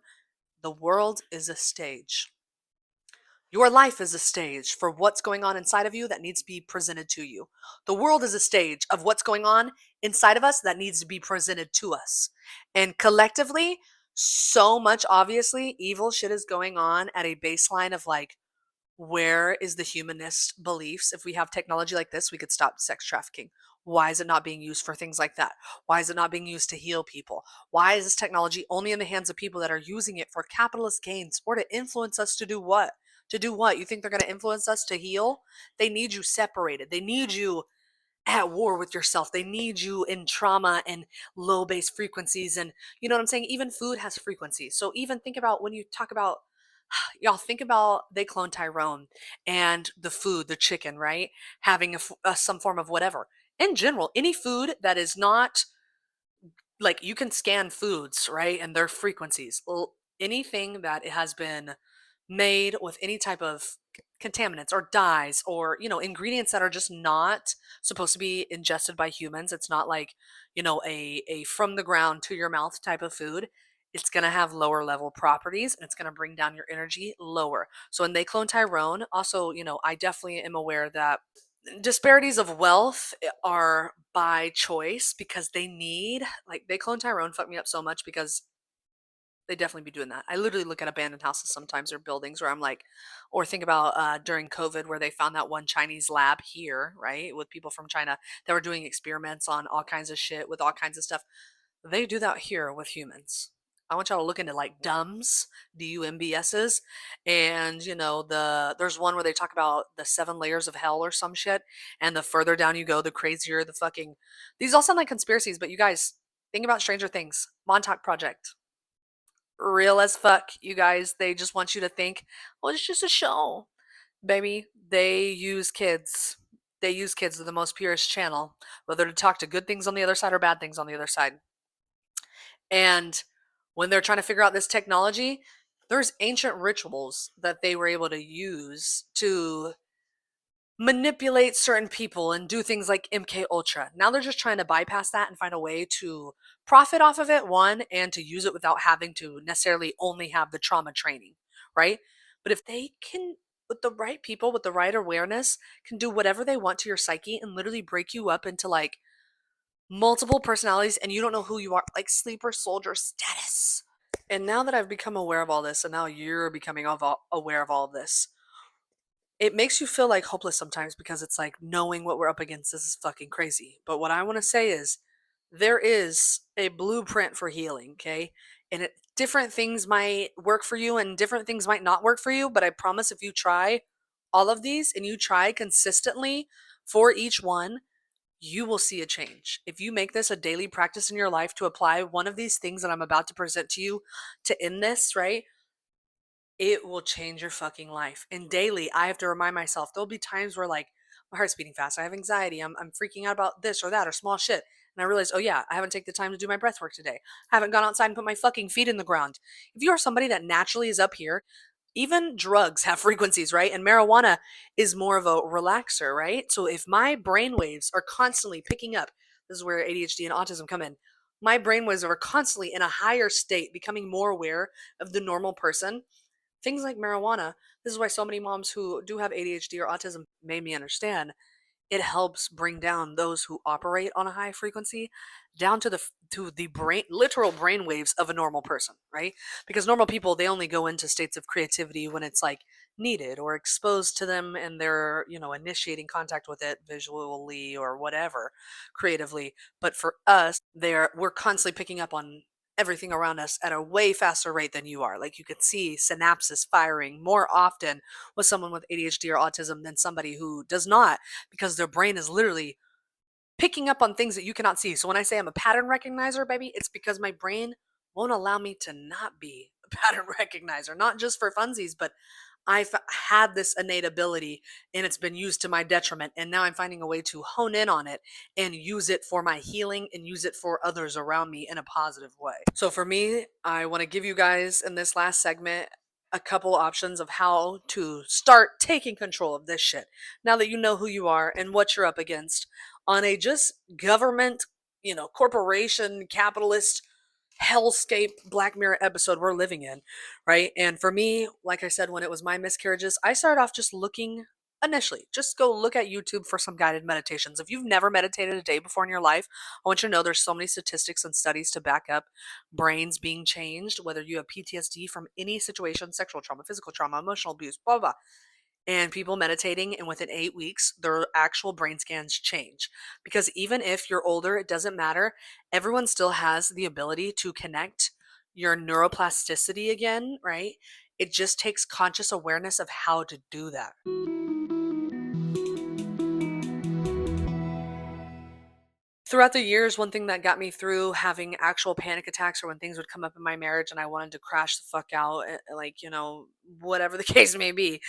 A: The world is a stage. Your life is a stage for what's going on inside of you that needs to be presented to you. The world is a stage of what's going on inside of us that needs to be presented to us. And collectively, so much obviously evil shit is going on at a baseline of like, where is the humanist beliefs? If we have technology like this, we could stop sex trafficking. Why is it not being used for things like that? Why is it not being used to heal people? Why is this technology only in the hands of people that are using it for capitalist gains or to influence us to do what? To do what? You think they're going to influence us to heal? They need you separated. They need you at war with yourself. They need you in trauma and low base frequencies. And you know what I'm saying? Even food has frequencies. So even think about when you talk about, y'all think about they clone Tyrone and the food, the chicken, right? Having some form of whatever. In general, any food that is not like, you can scan foods, right? And their frequencies. Anything that it has been made with any type of contaminants or dyes or, ingredients that are just not supposed to be ingested by humans. It's not like, a from the ground to your mouth type of food. It's going to have lower level properties and it's going to bring down your energy lower. So when they clone Tyrone, also, I definitely am aware that disparities of wealth are by choice because they need, like, they clone Tyrone fucked me up so much because they definitely be doing that. I literally look at abandoned houses sometimes or buildings where I'm like, or think about during COVID where they found that one Chinese lab here, right, with people from China that were doing experiments on all kinds of shit with all kinds of stuff. They do that here with humans. I want y'all to look into like DUMBs, DUMBSs, and there's one where they talk about the 7 layers of hell or some shit, and the further down you go, the crazier the fucking. These all sound like conspiracies, but you guys think about Stranger Things, Montauk Project, real as fuck. You guys, they just want you to think, well, it's just a show, baby. They use kids. They use kids to the most purest channel, whether to talk to good things on the other side or bad things on the other side. And when they're trying to figure out this technology, there's ancient rituals that they were able to use to manipulate certain people and do things like MK Ultra. Now they're just trying to bypass that and find a way to profit off of it, one, and to use it without having to necessarily only have the trauma training, right? But if they can, with the right people, with the right awareness, can do whatever they want to your psyche and literally break you up into like multiple personalities and you don't know who you are, like sleeper soldier status. And now that I've become aware of all this, and now you're becoming aware of all of this, it makes you feel like hopeless sometimes because it's like knowing what we're up against. This is fucking crazy. But what I want to say is there is a blueprint for healing, okay? And different things might work for you and different things might not work for you. But I promise if you try all of these and you try consistently for each one, you will see a change. If you make this a daily practice in your life to apply one of these things that I'm about to present to you to end this, right? It will change your fucking life. And daily, I have to remind myself there'll be times where like my heart's beating fast, I have anxiety, I'm freaking out about this or that or small shit. And I realize, oh yeah, I haven't taken the time to do my breath work today. I haven't gone outside and put my fucking feet in the ground. If you are somebody that naturally is up here, even drugs have frequencies, right? And marijuana is more of a relaxer, right? So if my brain waves are constantly picking up, this is where ADHD and autism come in. My brain waves are constantly in a higher state, becoming more aware of the normal person. Things like marijuana, this is why so many moms who do have ADHD or autism made me understand it helps bring down those who operate on a high frequency down to the brain literal brain waves of a normal person, right? Because normal people, they only go into states of creativity when it's like needed or exposed to them and they're, initiating contact with it visually or whatever creatively. But for us, we're constantly picking up on everything around us at a way faster rate than you are. Like you could see synapses firing more often with someone with ADHD or autism than somebody who does not, because their brain is literally picking up on things that you cannot see. So when I say I'm a pattern recognizer, baby, it's because my brain won't allow me to not be a pattern recognizer, not just for funsies, but I've had this innate ability and it's been used to my detriment. And now I'm finding a way to hone in on it and use it for my healing and use it for others around me in a positive way. So for me, I want to give you guys in this last segment a couple options of how to start taking control of this shit. Now that you know who you are and what you're up against on a just government, corporation, capitalist hellscape Black Mirror episode we're living in, right? And for me, like I said, when it was my miscarriages, I started off just looking initially. Just go look at YouTube for some guided meditations. If you've never meditated a day before in your life, I want you to know there's so many statistics and studies to back up brains being changed, whether you have PTSD from any situation, sexual trauma, physical trauma, emotional abuse, blah, blah, blah, and people meditating, and within 8 weeks their actual brain scans change. Because even if you're older, it doesn't matter, everyone still has the ability to connect your neuroplasticity again, right? It just takes conscious awareness of how to do that. Throughout the years, one thing that got me through having actual panic attacks or when things would come up in my marriage and I wanted to crash the fuck out, like, whatever the case may be,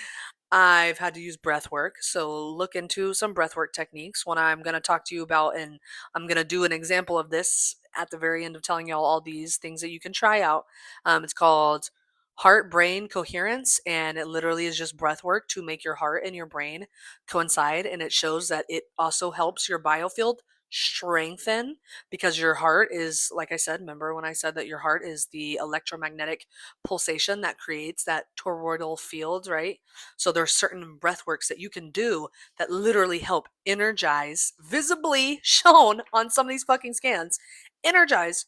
A: I've had to use breath work. So look into some breath work techniques. One I'm going to talk to you about, and I'm going to do an example of this at the very end of telling y'all all these things that you can try out. It's called heart brain coherence, and it literally is just breath work to make your heart and your brain coincide. And it shows that it also helps your biofield strengthen, because your heart is, like I said, remember when I said that your heart is the electromagnetic pulsation that creates that toroidal field, right? So there's certain breath works that you can do that literally help energize, visibly shown on some of these fucking scans, energize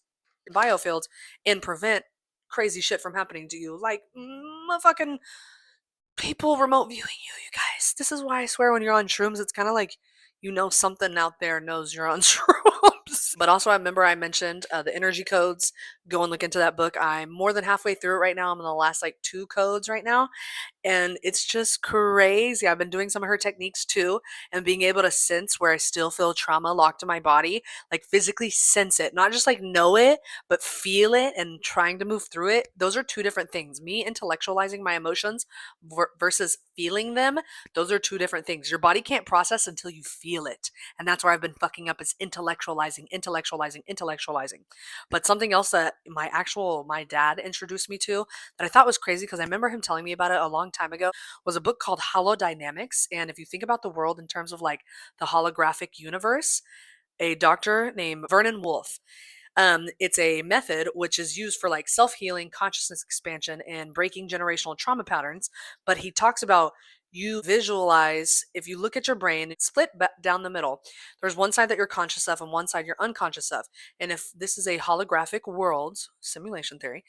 A: your biofield and prevent crazy shit from happening to you. Like fucking people remote viewing you guys. This is why I swear when you're on shrooms, it's kind of like something out there knows you're on shrooms. But also, I remember I mentioned the energy codes. Go and look into that book. I'm more than halfway through it right now. I'm in the last like two codes right now, and it's just crazy. I've been doing some of her techniques too, and being able to sense where I still feel trauma locked in my body, like physically sense it, not just like know it, but feel it and trying to move through it. Those are two different things. Me intellectualizing my emotions versus feeling them, those are two different things. Your body can't process until you feel it. And that's where I've been fucking up, is intellectualizing, intellectualizing, intellectualizing. But something else that my dad introduced me to that I thought was crazy, because I remember him telling me about it a long time ago, was a book called Holodynamics. And if you think about the world in terms of like the holographic universe, a doctor named Vernon Wolf, it's a method which is used for like self-healing, consciousness expansion, and breaking generational trauma patterns. But he talks about, you visualize, if you look at your brain, it's split down the middle. There's one side that you're conscious of and one side you're unconscious of. And if this is a holographic world, simulation theory,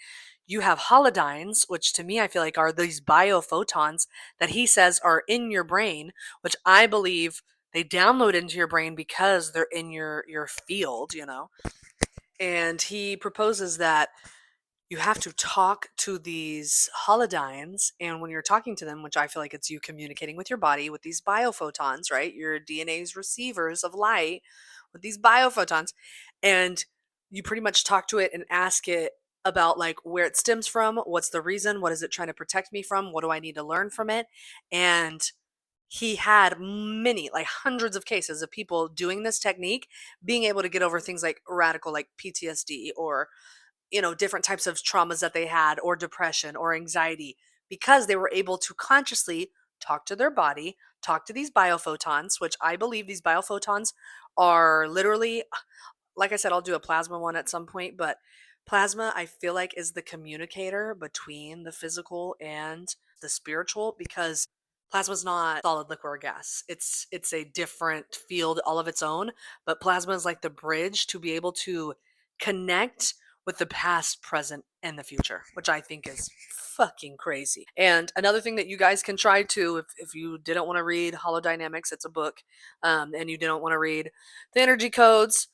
A: you have holodynes, which to me I feel like are these biophotons that he says are in your brain, which I believe they download into your brain because they're in your field. And he proposes that you have to talk to these holodynes. And when you're talking to them, which I feel like it's you communicating with your body with these biophotons, right? Your DNA's receivers of light with these biophotons. And you pretty much talk to it and ask it about like where it stems from, what's the reason, what is it trying to protect me from, what do I need to learn from it. And he had many, like hundreds of cases of people doing this technique, being able to get over things like radical, like PTSD, or different types of traumas that they had, or depression or anxiety, because they were able to consciously talk to their body, talk to these biophotons, which I believe these biophotons are literally, like I said, I'll do a plasma one at some point, but plasma, I feel like, is the communicator between the physical and the spiritual, because plasma's not solid, liquid, or gas. It's a different field all of its own, but plasma is like the bridge to be able to connect with the past, present, and the future, which I think is fucking crazy. And another thing that you guys can try too, if you didn't want to read Holodynamics, it's a book, and you didn't want to read the energy codes,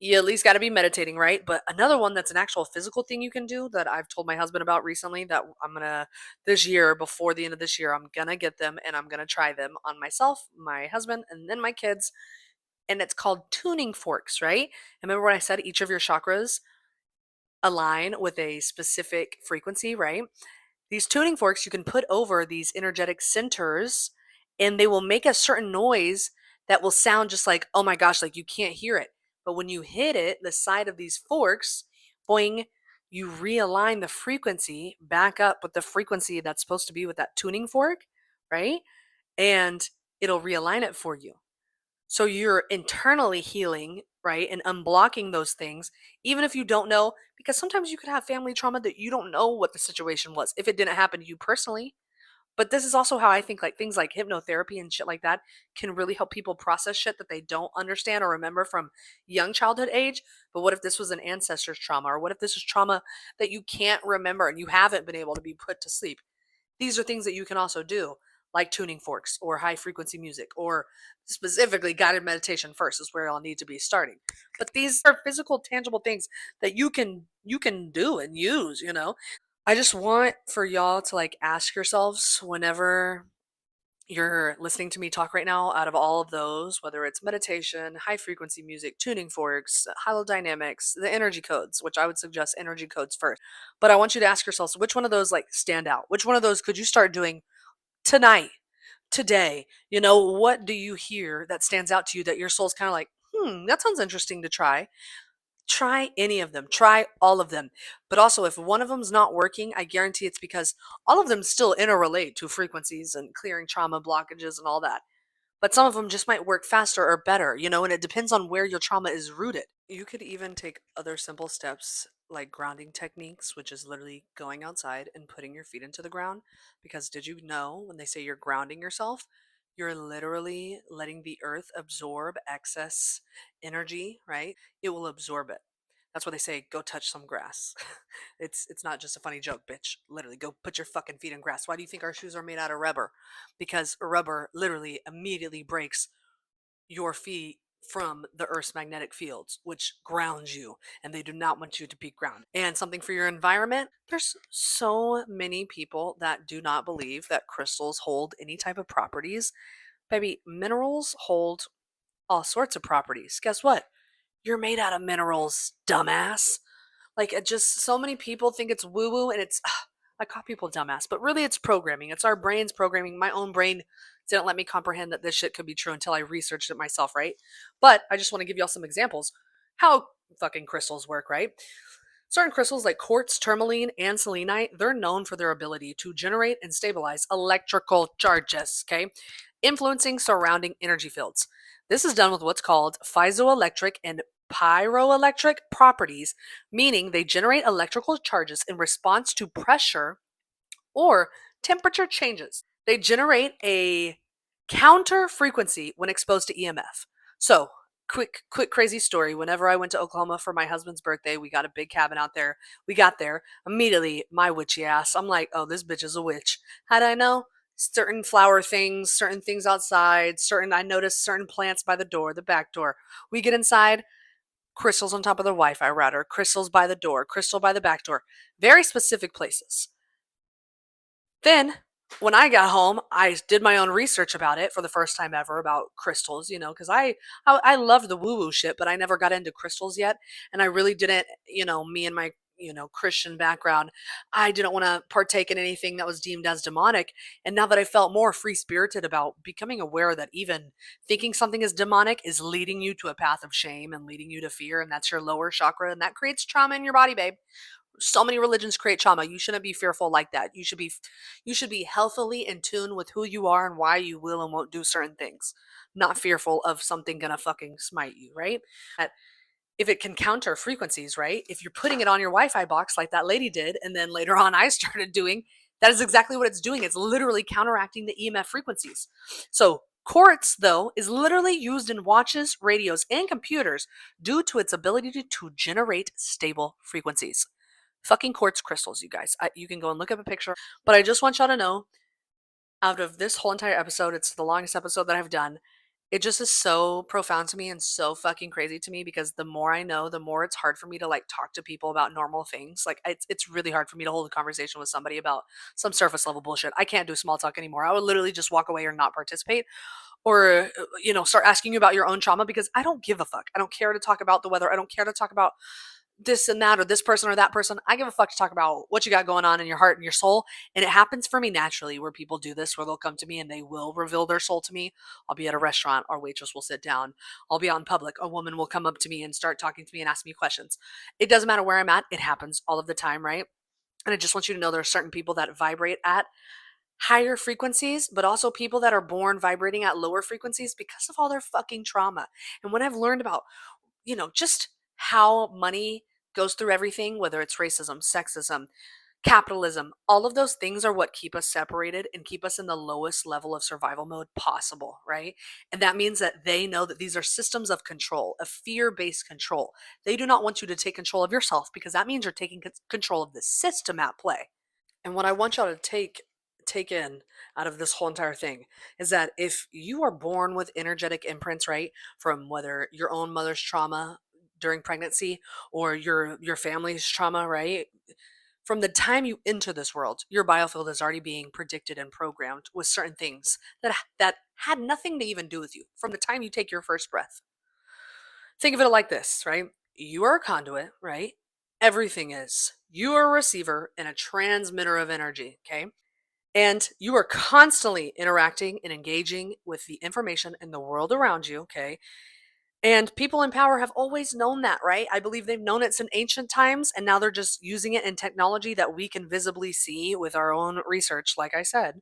A: you at least got to be meditating, right? But another one that's an actual physical thing you can do that I've told my husband about recently, that I'm gonna, this year, before the end of this year, I'm gonna get them and I'm gonna try them on myself, my husband, and then my kids. And it's called tuning forks, right? And remember when I said each of your chakras align with a specific frequency, right? These tuning forks you can put over these energetic centers, and they will make a certain noise that will sound just like, oh my gosh, like you can't hear it. But when you hit it, the side of these forks, boing, you realign the frequency back up with the frequency that's supposed to be with that tuning fork, right? And it'll realign it for you. So you're internally healing, right? And unblocking those things, even if you don't know, because sometimes you could have family trauma that you don't know what the situation was if it didn't happen to you personally. But this is also how I think like things like hypnotherapy and shit like that can really help people process shit that they don't understand or remember from young childhood age. But what if this was an ancestor's trauma? Or what if this is trauma that you can't remember and you haven't been able to be put to sleep? These are things that you can also do, like tuning forks or high frequency music, or specifically guided meditation first is where I'll need to be starting. But these are physical, tangible things that you can do and use. I just want for y'all to like ask yourselves whenever you're listening to me talk right now, out of all of those, whether it's meditation, high frequency music, tuning forks, holodynamics, the energy codes, which I would suggest energy codes first. But I want you to ask yourselves which one of those like stand out? Which one of those could you start doing tonight, today? What do you hear that stands out to you that your soul's kind of like, that sounds interesting to try? Try any of them, try all of them. But also, if one of them's not working, I guarantee it's because all of them still interrelate to frequencies and clearing trauma blockages and all that. But some of them just might work faster or better, and it depends on where your trauma is rooted. You could even take other simple steps like grounding techniques, which is literally going outside and putting your feet into the ground. Because did you know when they say you're grounding yourself, you're literally letting the earth absorb excess energy, right? It will absorb it. That's why they say go touch some grass. It's not just a funny joke, bitch. Literally, go put your fucking feet in grass. Why do you think our shoes are made out of rubber? Because rubber literally immediately breaks your feet from the Earth's magnetic fields, which grounds you, and they do not want you to be grounded. And something for your environment, there's so many people that do not believe that crystals hold any type of properties. Baby, minerals hold all sorts of properties. Guess what? You're made out of minerals, dumbass. Like, it just, so many people think it's woo woo, and it's, I call people dumbass, but really it's programming. It's our brain's programming. My own brain didn't let me comprehend that this shit could be true until I researched it myself, right? But I just want to give y'all some examples how fucking crystals work, right? Certain crystals like quartz, tourmaline, and selenite, they're known for their ability to generate and stabilize electrical charges, okay? Influencing surrounding energy fields. This is done with what's called piezoelectric and pyroelectric properties, meaning they generate electrical charges in response to pressure or temperature changes. They generate a counter frequency when exposed to EMF. So, quick crazy story. Whenever I went to Oklahoma for my husband's birthday, we got a big cabin out there. We got there immediately, my witchy ass, I'm like, oh, this bitch is a witch. How'd I know? Certain flower things, certain things outside, I noticed certain plants by the door, the back door. We get inside, crystals on top of the Wi-Fi router, crystals by the door, crystal by the back door, very specific places. Then, when I got home, I did my own research about it for the first time ever about crystals, because I love the woo woo shit, but I never got into crystals yet, and I really didn't, me and my Christian background, I didn't want to partake in anything that was deemed as demonic. And now that I felt more free spirited about becoming aware that even thinking something is demonic is leading you to a path of shame and leading you to fear, and that's your lower chakra, and that creates trauma in your body, babe. So many religions create trauma. You shouldn't be fearful like that. You should be healthily in tune with who you are and why you will and won't do certain things, not fearful of something gonna fucking smite you, right? That if it can counter frequencies, right? If you're putting it on your Wi-Fi box like that lady did, and then later on I started doing, that is exactly what it's doing. It's literally counteracting the EMF frequencies. So quartz, though, is literally used in watches, radios, and computers due to its ability to generate stable frequencies. Fucking quartz crystals, you guys. You can go and look up a picture. But I just want y'all to know, out of this whole entire episode, it's the longest episode that I've done. It just is so profound to me and so fucking crazy to me, because the more I know, the more it's hard for me to like talk to people about normal things. Like it's really hard for me to hold a conversation with somebody about some surface level bullshit. I can't do small talk anymore. I would literally just walk away or not participate, or start asking you about your own trauma, because I don't give a fuck. I don't care to talk about the weather. I don't care to talk about this and that or this person or that person. I give a fuck to talk about what you got going on in your heart and your soul. And it happens for me naturally where people do this, where they'll come to me and they will reveal their soul to me. I'll be at a restaurant, our waitress will sit down. I'll be out in public, a woman will come up to me and start talking to me and ask me questions. It doesn't matter where I'm at, it happens all of the time, right? And I just want you to know there are certain people that vibrate at higher frequencies, but also people that are born vibrating at lower frequencies because of all their fucking trauma. And when I've learned about, just how money goes through everything, whether it's racism, sexism, capitalism, all of those things are what keep us separated and keep us in the lowest level of survival mode possible, right? And that means that they know that these are systems of control, of fear-based control. They do not want you to take control of yourself, because that means you're taking control of the system at play. And what I want y'all to take in out of this whole entire thing is that if you are born with energetic imprints, right, from whether your own mother's trauma during pregnancy or your family's trauma, right, from the time you enter this world, your biofield is already being predicted and programmed with certain things that had nothing to even do with you from the time you take your first breath. Think of it like this, right? You are a conduit, right? Everything is. You are a receiver and a transmitter of energy, okay? And you are constantly interacting and engaging with the information in the world around you, okay? And people in power have always known that, right? I believe they've known it since ancient times, and now they're just using it in technology that we can visibly see with our own research, like I said.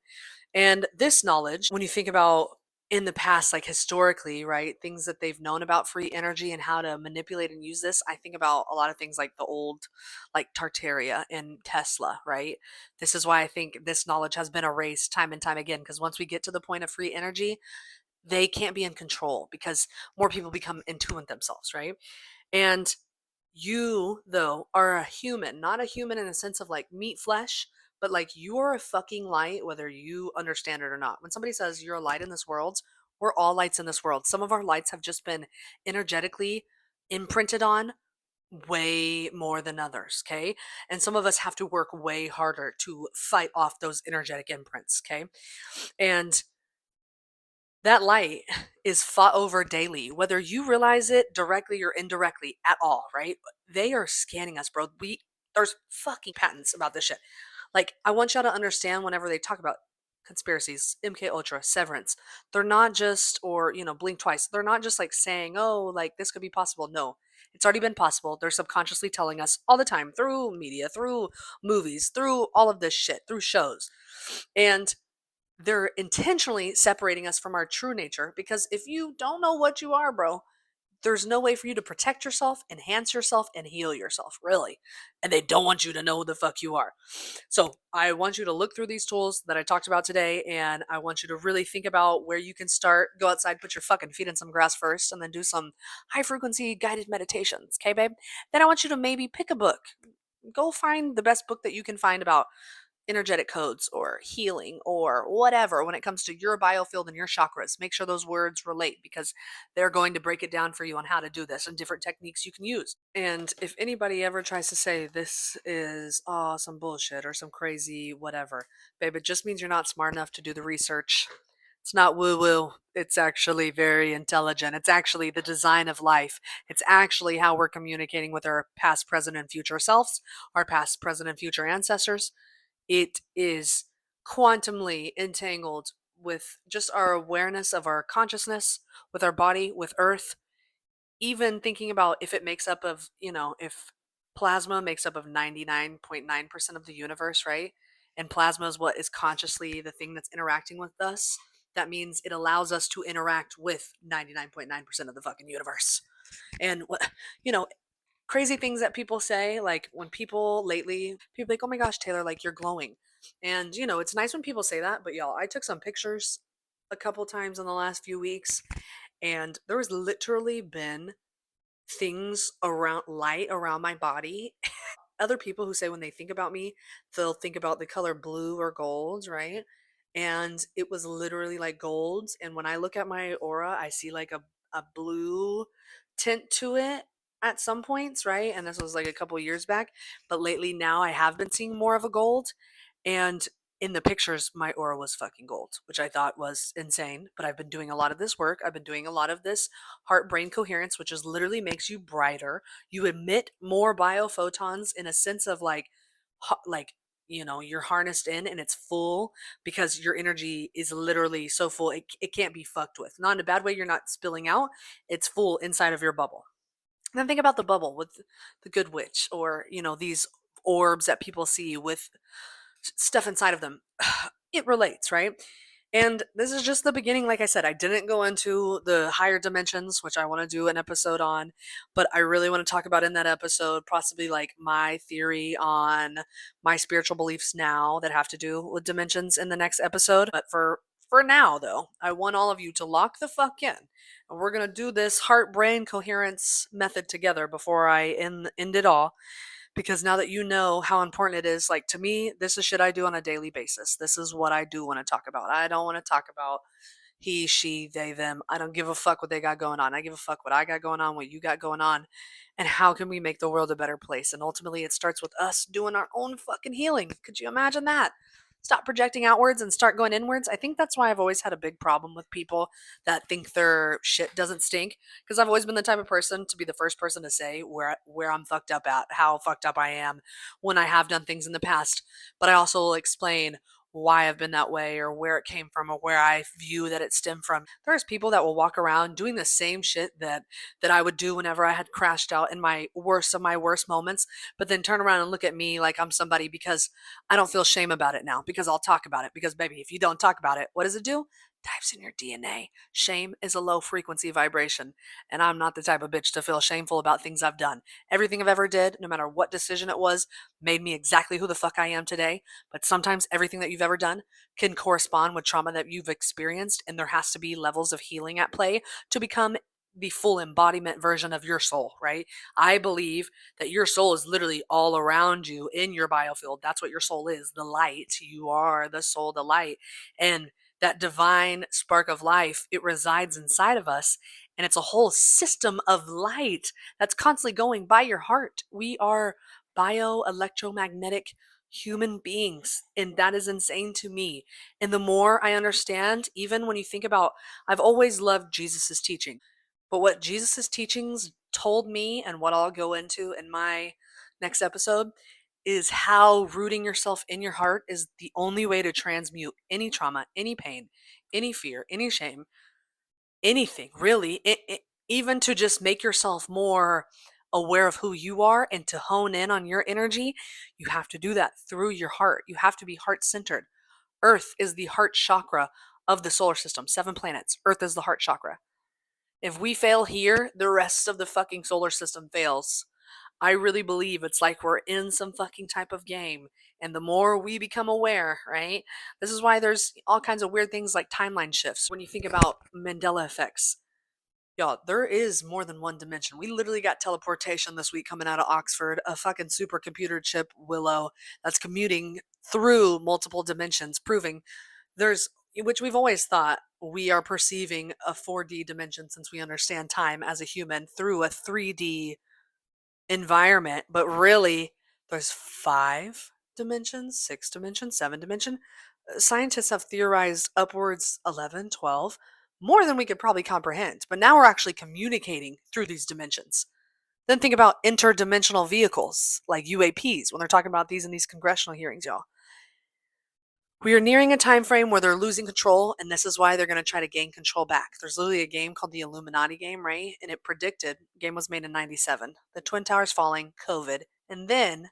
A: And this knowledge, when you think about in the past, like historically, right, things that they've known about free energy and how to manipulate and use this, I think about a lot of things like the old, like Tartaria and Tesla, right? This is why I think this knowledge has been erased time and time again, because once we get to the point of free energy, they can't be in control because more people become in tune with themselves, right? And you, though, are a human, not a human in a sense of like meat flesh, but like you're a fucking light, whether you understand it or not. When somebody says you're a light in this world, we're all lights in this world. Some of our lights have just been energetically imprinted on way more than others, okay? And some of us have to work way harder to fight off those energetic imprints, okay? And that light is fought over daily, whether you realize it directly or indirectly at all, right? They are scanning us, bro. There's fucking patents about this shit. Like, I want y'all to understand whenever they talk about conspiracies, MK Ultra, Severance, they're not just, or, Blink Twice, they're not just like saying, oh, like this could be possible. No, it's already been possible. They're subconsciously telling us all the time through media, through movies, through all of this shit, through shows. And they're intentionally separating us from our true nature, because if you don't know what you are, bro, there's no way for you to protect yourself, enhance yourself, and heal yourself, really. And they don't want you to know who the fuck you are. So I want you to look through these tools that I talked about today, and I want you to really think about where you can start. Go outside, put your fucking feet in some grass first, and then do some high frequency guided meditations, okay, babe? Then I want you to maybe pick a book. Go find the best book that you can find about energetic codes or healing or whatever when it comes to your biofield and your chakras. Make sure those words relate because they're going to break it down for you on how to do this and different techniques you can use. And if anybody ever tries to say this is some bullshit or some crazy whatever, babe, it just means you're not smart enough to do the research. It's not woo woo. It's actually very intelligent. It's actually the design of life. It's actually how we're communicating with our past, present, and future selves, our past, present, and future ancestors. It is quantumly entangled with just our awareness of our consciousness, with our body, with Earth. Even thinking about if it makes up of, if plasma makes up of 99.9% of the universe, right? And plasma is what is consciously the thing that's interacting with us. That means it allows us to interact with 99.9% of the fucking universe. And what, you know, crazy things that people say, like when people lately, people like, oh my gosh, Taylor, like you're glowing. And, it's nice when people say that, but y'all, I took some pictures a couple times in the last few weeks, and there was literally been things around light around my body. Other people who say when they think about me, they'll think about the color blue or gold, right? And it was literally like gold. And when I look at my aura, I see like a blue tint to it at some points, right? And this was like a couple years back. But lately now I have been seeing more of a gold. And in the pictures, my aura was fucking gold, which I thought was insane. But I've been doing a lot of this work. I've been doing a lot of this heart brain coherence, which is literally makes you brighter. You emit more biophotons in a sense of like, like, you're harnessed in and it's full because your energy is literally so full. It can't be fucked with. Not in a bad way. You're not spilling out. It's full inside of your bubble. And then think about the bubble with the good witch or, these orbs that people see with stuff inside of them. It relates, right? And this is just the beginning. Like I said, I didn't go into the higher dimensions, which I want to do an episode on, but I really want to talk about in that episode possibly like my theory on my spiritual beliefs now that have to do with dimensions in the next episode. But for now though, I want all of you to lock the fuck in. And we're going to do this heart brain coherence method together before I end it all, because now that you know how important it is, like to me, this is shit I do on a daily basis. This is what I do want to talk about. I don't want to talk about he, she, they, them. I don't give a fuck what they got going on. I give a fuck what I got going on, what you got going on, and how can we make the world a better place. And ultimately, it starts with us doing our own fucking healing. Could you imagine that? Stop projecting outwards and start going inwards. I think that's why I've always had a big problem with people that think their shit doesn't stink. Because I've always been the type of person to be the first person to say where I'm fucked up at, how fucked up I am when I have done things in the past. But I also will explain why I've been that way or where it came from or where I view that it stemmed from. There's people that will walk around doing the same shit that I would do whenever I had crashed out in my worst of my worst moments, but then turn around and look at me like I'm somebody because I don't feel shame about it now because I'll talk about it. Because baby, if you don't talk about it, what does it do? Dives in your DNA. Shame is a low frequency vibration, and I'm not the type of bitch to feel shameful about things I've done. Everything I've ever did, no matter what decision it was, made me exactly who the fuck I am today. But sometimes everything that you've ever done can correspond with trauma that you've experienced, and there has to be levels of healing at play to become the full embodiment version of your soul, right? I believe that your soul is literally all around you in your biofield. That's what your soul is, the light. You are the soul, the light. And that divine spark of life, it resides inside of us. And it's a whole system of light that's constantly going by your heart. We are bioelectromagnetic human beings. And that is insane to me. And the more I understand, even when you think about, I've always loved Jesus's teaching. But what Jesus's teachings told me and what I'll go into in my next episode is how rooting yourself in your heart is the only way to transmute any trauma, any pain, any fear, any shame, anything really. Even to just make yourself more aware of who you are and to hone in on your energy, you have to do that through your heart. You have to be heart centered. Earth is the heart chakra of the solar system, 7 planets. Earth is the heart chakra. If we fail here, the rest of the fucking solar system fails. I really believe it's like we're in some fucking type of game. And the more we become aware, right? This is why there's all kinds of weird things like timeline shifts. When you think about Mandela effects, y'all, there is more than one dimension. We literally got teleportation this week coming out of Oxford, a fucking supercomputer chip Willow that's commuting through multiple dimensions, proving there's, which we've always thought we are perceiving a 4D dimension since we understand time as a human through a 3D environment, but really there's 5 dimensions, 6 dimensions, 7 dimension. Scientists have theorized upwards 11, 12, more than we could probably comprehend. But now we're actually communicating through these dimensions. Then think about interdimensional vehicles like UAPs when they're talking about these in these congressional hearings, y'all. We are nearing a time frame where they're losing control, and this is why they're going to try to gain control back. There's literally a game called the Illuminati game, right? And it predicted, game was made in 97, the Twin Towers falling, COVID, and then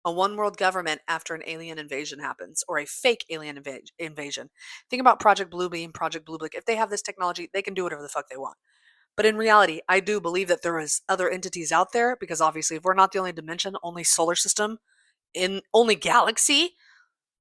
A: a one world government after an alien invasion happens, or a fake alien invasion. Think about Project Bluebeam, Project Blue Book. If they have this technology, they can do whatever the fuck they want. But in reality, I do believe that there is other entities out there, because obviously if we're not the only dimension, only solar system, in only galaxy,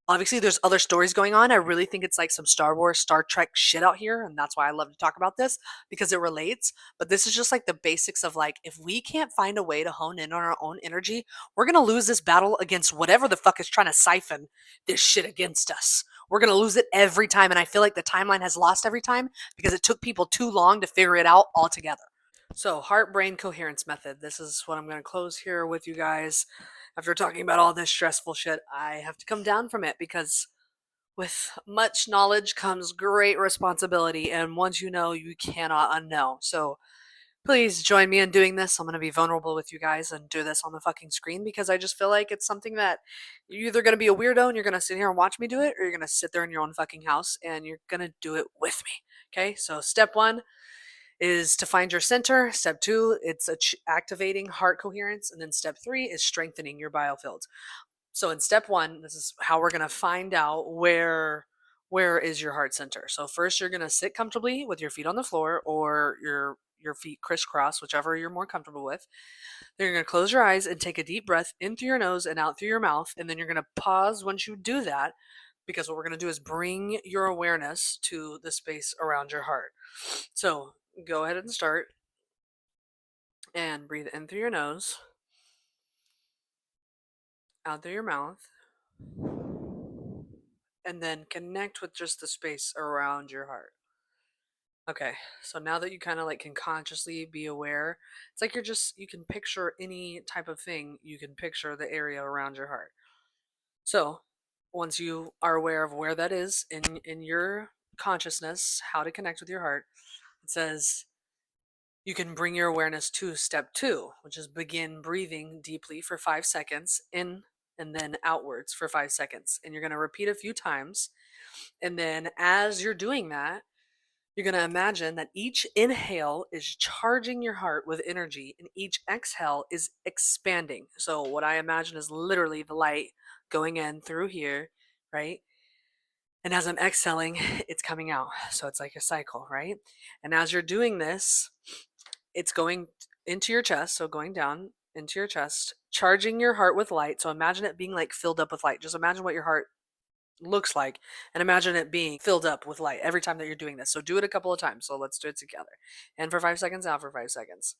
A: obviously there's other stories going on. I really think it's like some Star Wars, Star Trek shit out here, and that's why I love to talk about this, because it relates. But this is just like the basics of, like, if we can't find a way to hone in on our own energy, we're gonna lose this battle against whatever the fuck is trying to siphon this shit against us. We're gonna lose it every time, and I feel like the timeline has lost every time because it took people too long to figure it out altogether. So, heart brain coherence method. This is what I'm going to close here with you guys. After talking about all this stressful shit, I have to come down from it, because with much knowledge comes great responsibility. And once you know, you cannot unknow. So, please join me in doing this. I'm going to be vulnerable with you guys and do this on the fucking screen, because I just feel like it's something that you're either going to be a weirdo and you're going to sit here and watch me do it, or you're going to sit there in your own fucking house and you're going to do it with me. Okay, so step one is to find your center. Step two, it's activating heart coherence. And then step three is strengthening your biofield. So in step one, this is how we're going to find out where is your heart center. So first, you're going to sit comfortably with your feet on the floor, or your feet crisscross, whichever you're more comfortable with. Then you're going to close your eyes and take a deep breath in through your nose and out through your mouth. And then you're going to pause once you do that, because what we're going to do is bring your awareness to the space around your heart. So go ahead and start, and breathe in through your nose, out through your mouth, and then connect with just the space around your heart. Okay, so now that you kind of like can consciously be aware, it's like you can picture any type of thing, you can picture the area around your heart. So once you are aware of where that is in your consciousness, how to connect with your heart, it says you can bring your awareness to step two, which is begin breathing deeply for 5 seconds in and then outwards for 5 seconds. And you're going to repeat a few times. And then as you're doing that, you're going to imagine that each inhale is charging your heart with energy and each exhale is expanding. So what I imagine is literally the light going in through here, right? And as I'm exhaling, it's coming out. So it's like a cycle, right? And as you're doing this, it's going into your chest, so going down into your chest, charging your heart with light. So imagine it being like filled up with light. Just imagine what your heart looks like, and imagine it being filled up with light every time that you're doing this. So do it a couple of times. So let's do it together. In for 5 seconds, out for 5 seconds.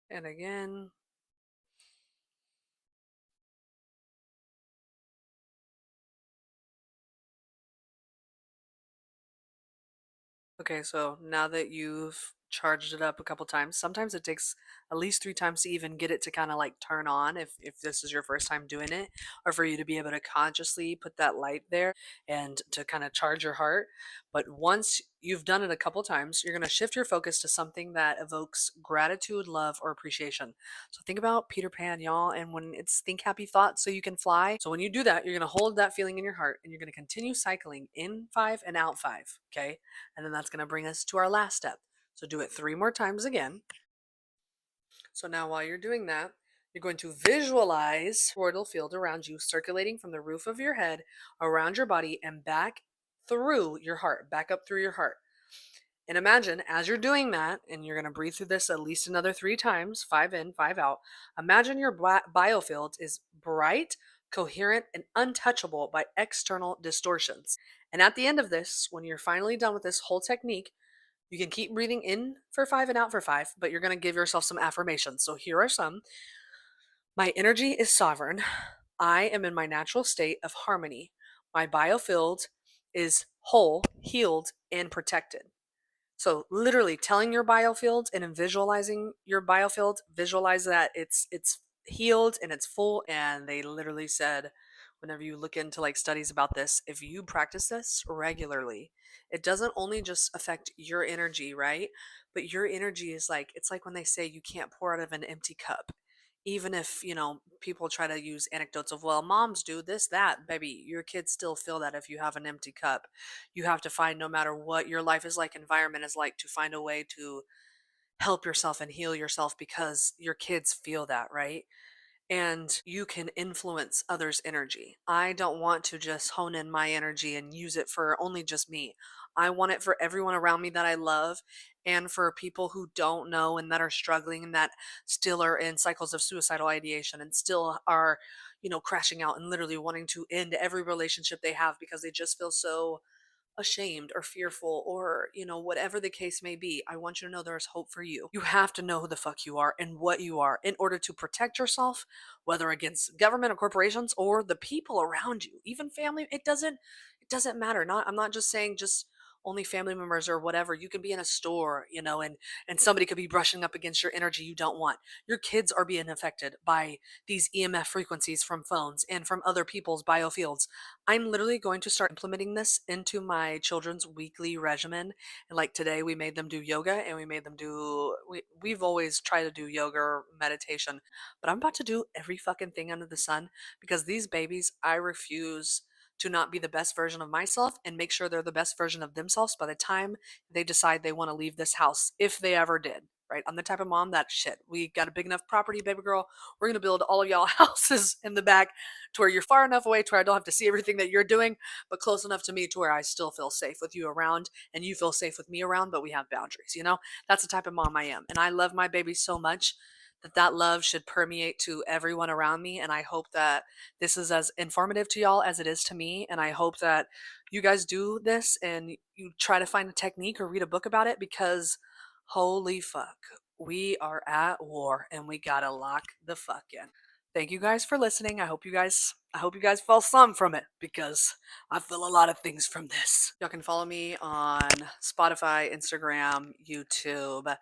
A: And again. Okay, so now that you've charged it up a couple times, sometimes it takes at least 3 times to even get it to kind of like turn on, if this is your first time doing it, or for you to be able to consciously put that light there and to kind of charge your heart. But once you've done it a couple times, you're going to shift your focus to something that evokes gratitude, love, or appreciation. So think about Peter Pan, y'all, and when it's think happy thoughts so you can fly. So when you do that, you're going to hold that feeling in your heart and you're going to continue cycling in 5 and out 5. Okay. And then that's going to bring us to our last step. So do it 3 more times again. So now while you're doing that, you're going to visualize portal field around you circulating from the roof of your head around your body and back through your heart, back up through your heart. And imagine as you're doing that, and you're going to breathe through this at least another 3 times, 5 in, 5 out. Imagine your biofield is bright, coherent, and untouchable by external distortions. And at the end of this, when you're finally done with this whole technique, you can keep breathing in for 5 and out for 5, but you're going to give yourself some affirmations. So here are some. My energy is sovereign. I am in my natural state of harmony. My biofield is whole, healed, and protected. So literally telling your biofield and visualizing your biofield, visualize that it's healed and it's full. And they literally said, whenever you look into like studies about this, if you practice this regularly, it doesn't only just affect your energy, right? But your energy is like, it's like when they say you can't pour out of an empty cup. Even if, people try to use anecdotes of, well, moms do this, that, baby, your kids still feel that if you have an empty cup. You have to find, no matter what your life is like, environment is like, to find a way to help yourself and heal yourself, because your kids feel that, right? And you can influence others' energy. I don't want to just hone in my energy and use it for only just me. I want it for everyone around me that I love, and for people who don't know and that are struggling and that still are in cycles of suicidal ideation and still are, crashing out and literally wanting to end every relationship they have because they just feel so ashamed or fearful, or whatever the case may be. I want you to know there's hope for you. You have to know who the fuck you are and what you are in order to protect yourself, whether against government or corporations or the people around you, even family. It doesn't matter. I'm not just saying just only family members or whatever. You can be in a store, and somebody could be brushing up against your energy you don't want. Your kids are being affected by these EMF frequencies from phones and from other people's biofields. I'm literally going to start implementing this into my children's weekly regimen. And like today, we made them do yoga, and we made them we've always tried to do yoga or meditation, but I'm about to do every fucking thing under the sun, because these babies, I refuse to not be the best version of myself and make sure they're the best version of themselves by the time they decide they want to leave this house, if they ever did. Right? I'm the type of mom that, shit, we got a big enough property, baby girl. We're gonna build all of y'all houses in the back to where you're far enough away to where I don't have to see everything that you're doing, but close enough to me to where I still feel safe with you around and you feel safe with me around, but we have boundaries, That's the type of mom I am. And I love my baby so much that love should permeate to everyone around me. And I hope that this is as informative to y'all as it is to me. And I hope that you guys do this and you try to find a technique or read a book about it, because holy fuck, we are at war and we gotta lock the fuck in. Thank you guys for listening. I hope you guys felt some from it, because I feel a lot of things from this. Y'all can follow me on Spotify, Instagram, YouTube,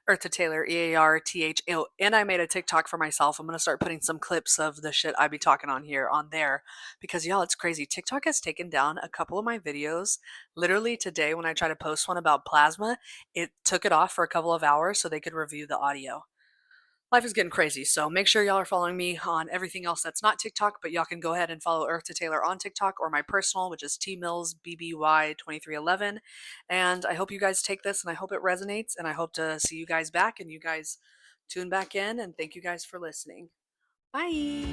A: Earth to Taylor, EARTH. Oh, and I made a TikTok for myself. I'm gonna start putting some clips of the shit I be talking on here on there, because y'all, it's crazy. TikTok has taken down a couple of my videos. Literally today, when I tried to post one about plasma, it took it off for a couple of hours so they could review the audio. Life is getting crazy, so make sure y'all are following me on everything else that's not TikTok, but y'all can go ahead and follow Earth to Taylor on TikTok, or my personal, which is tmillsbby2311. And I hope you guys take this, and I hope it resonates, and I hope to see you guys back, and you guys tune back in, and thank you guys for listening. Bye!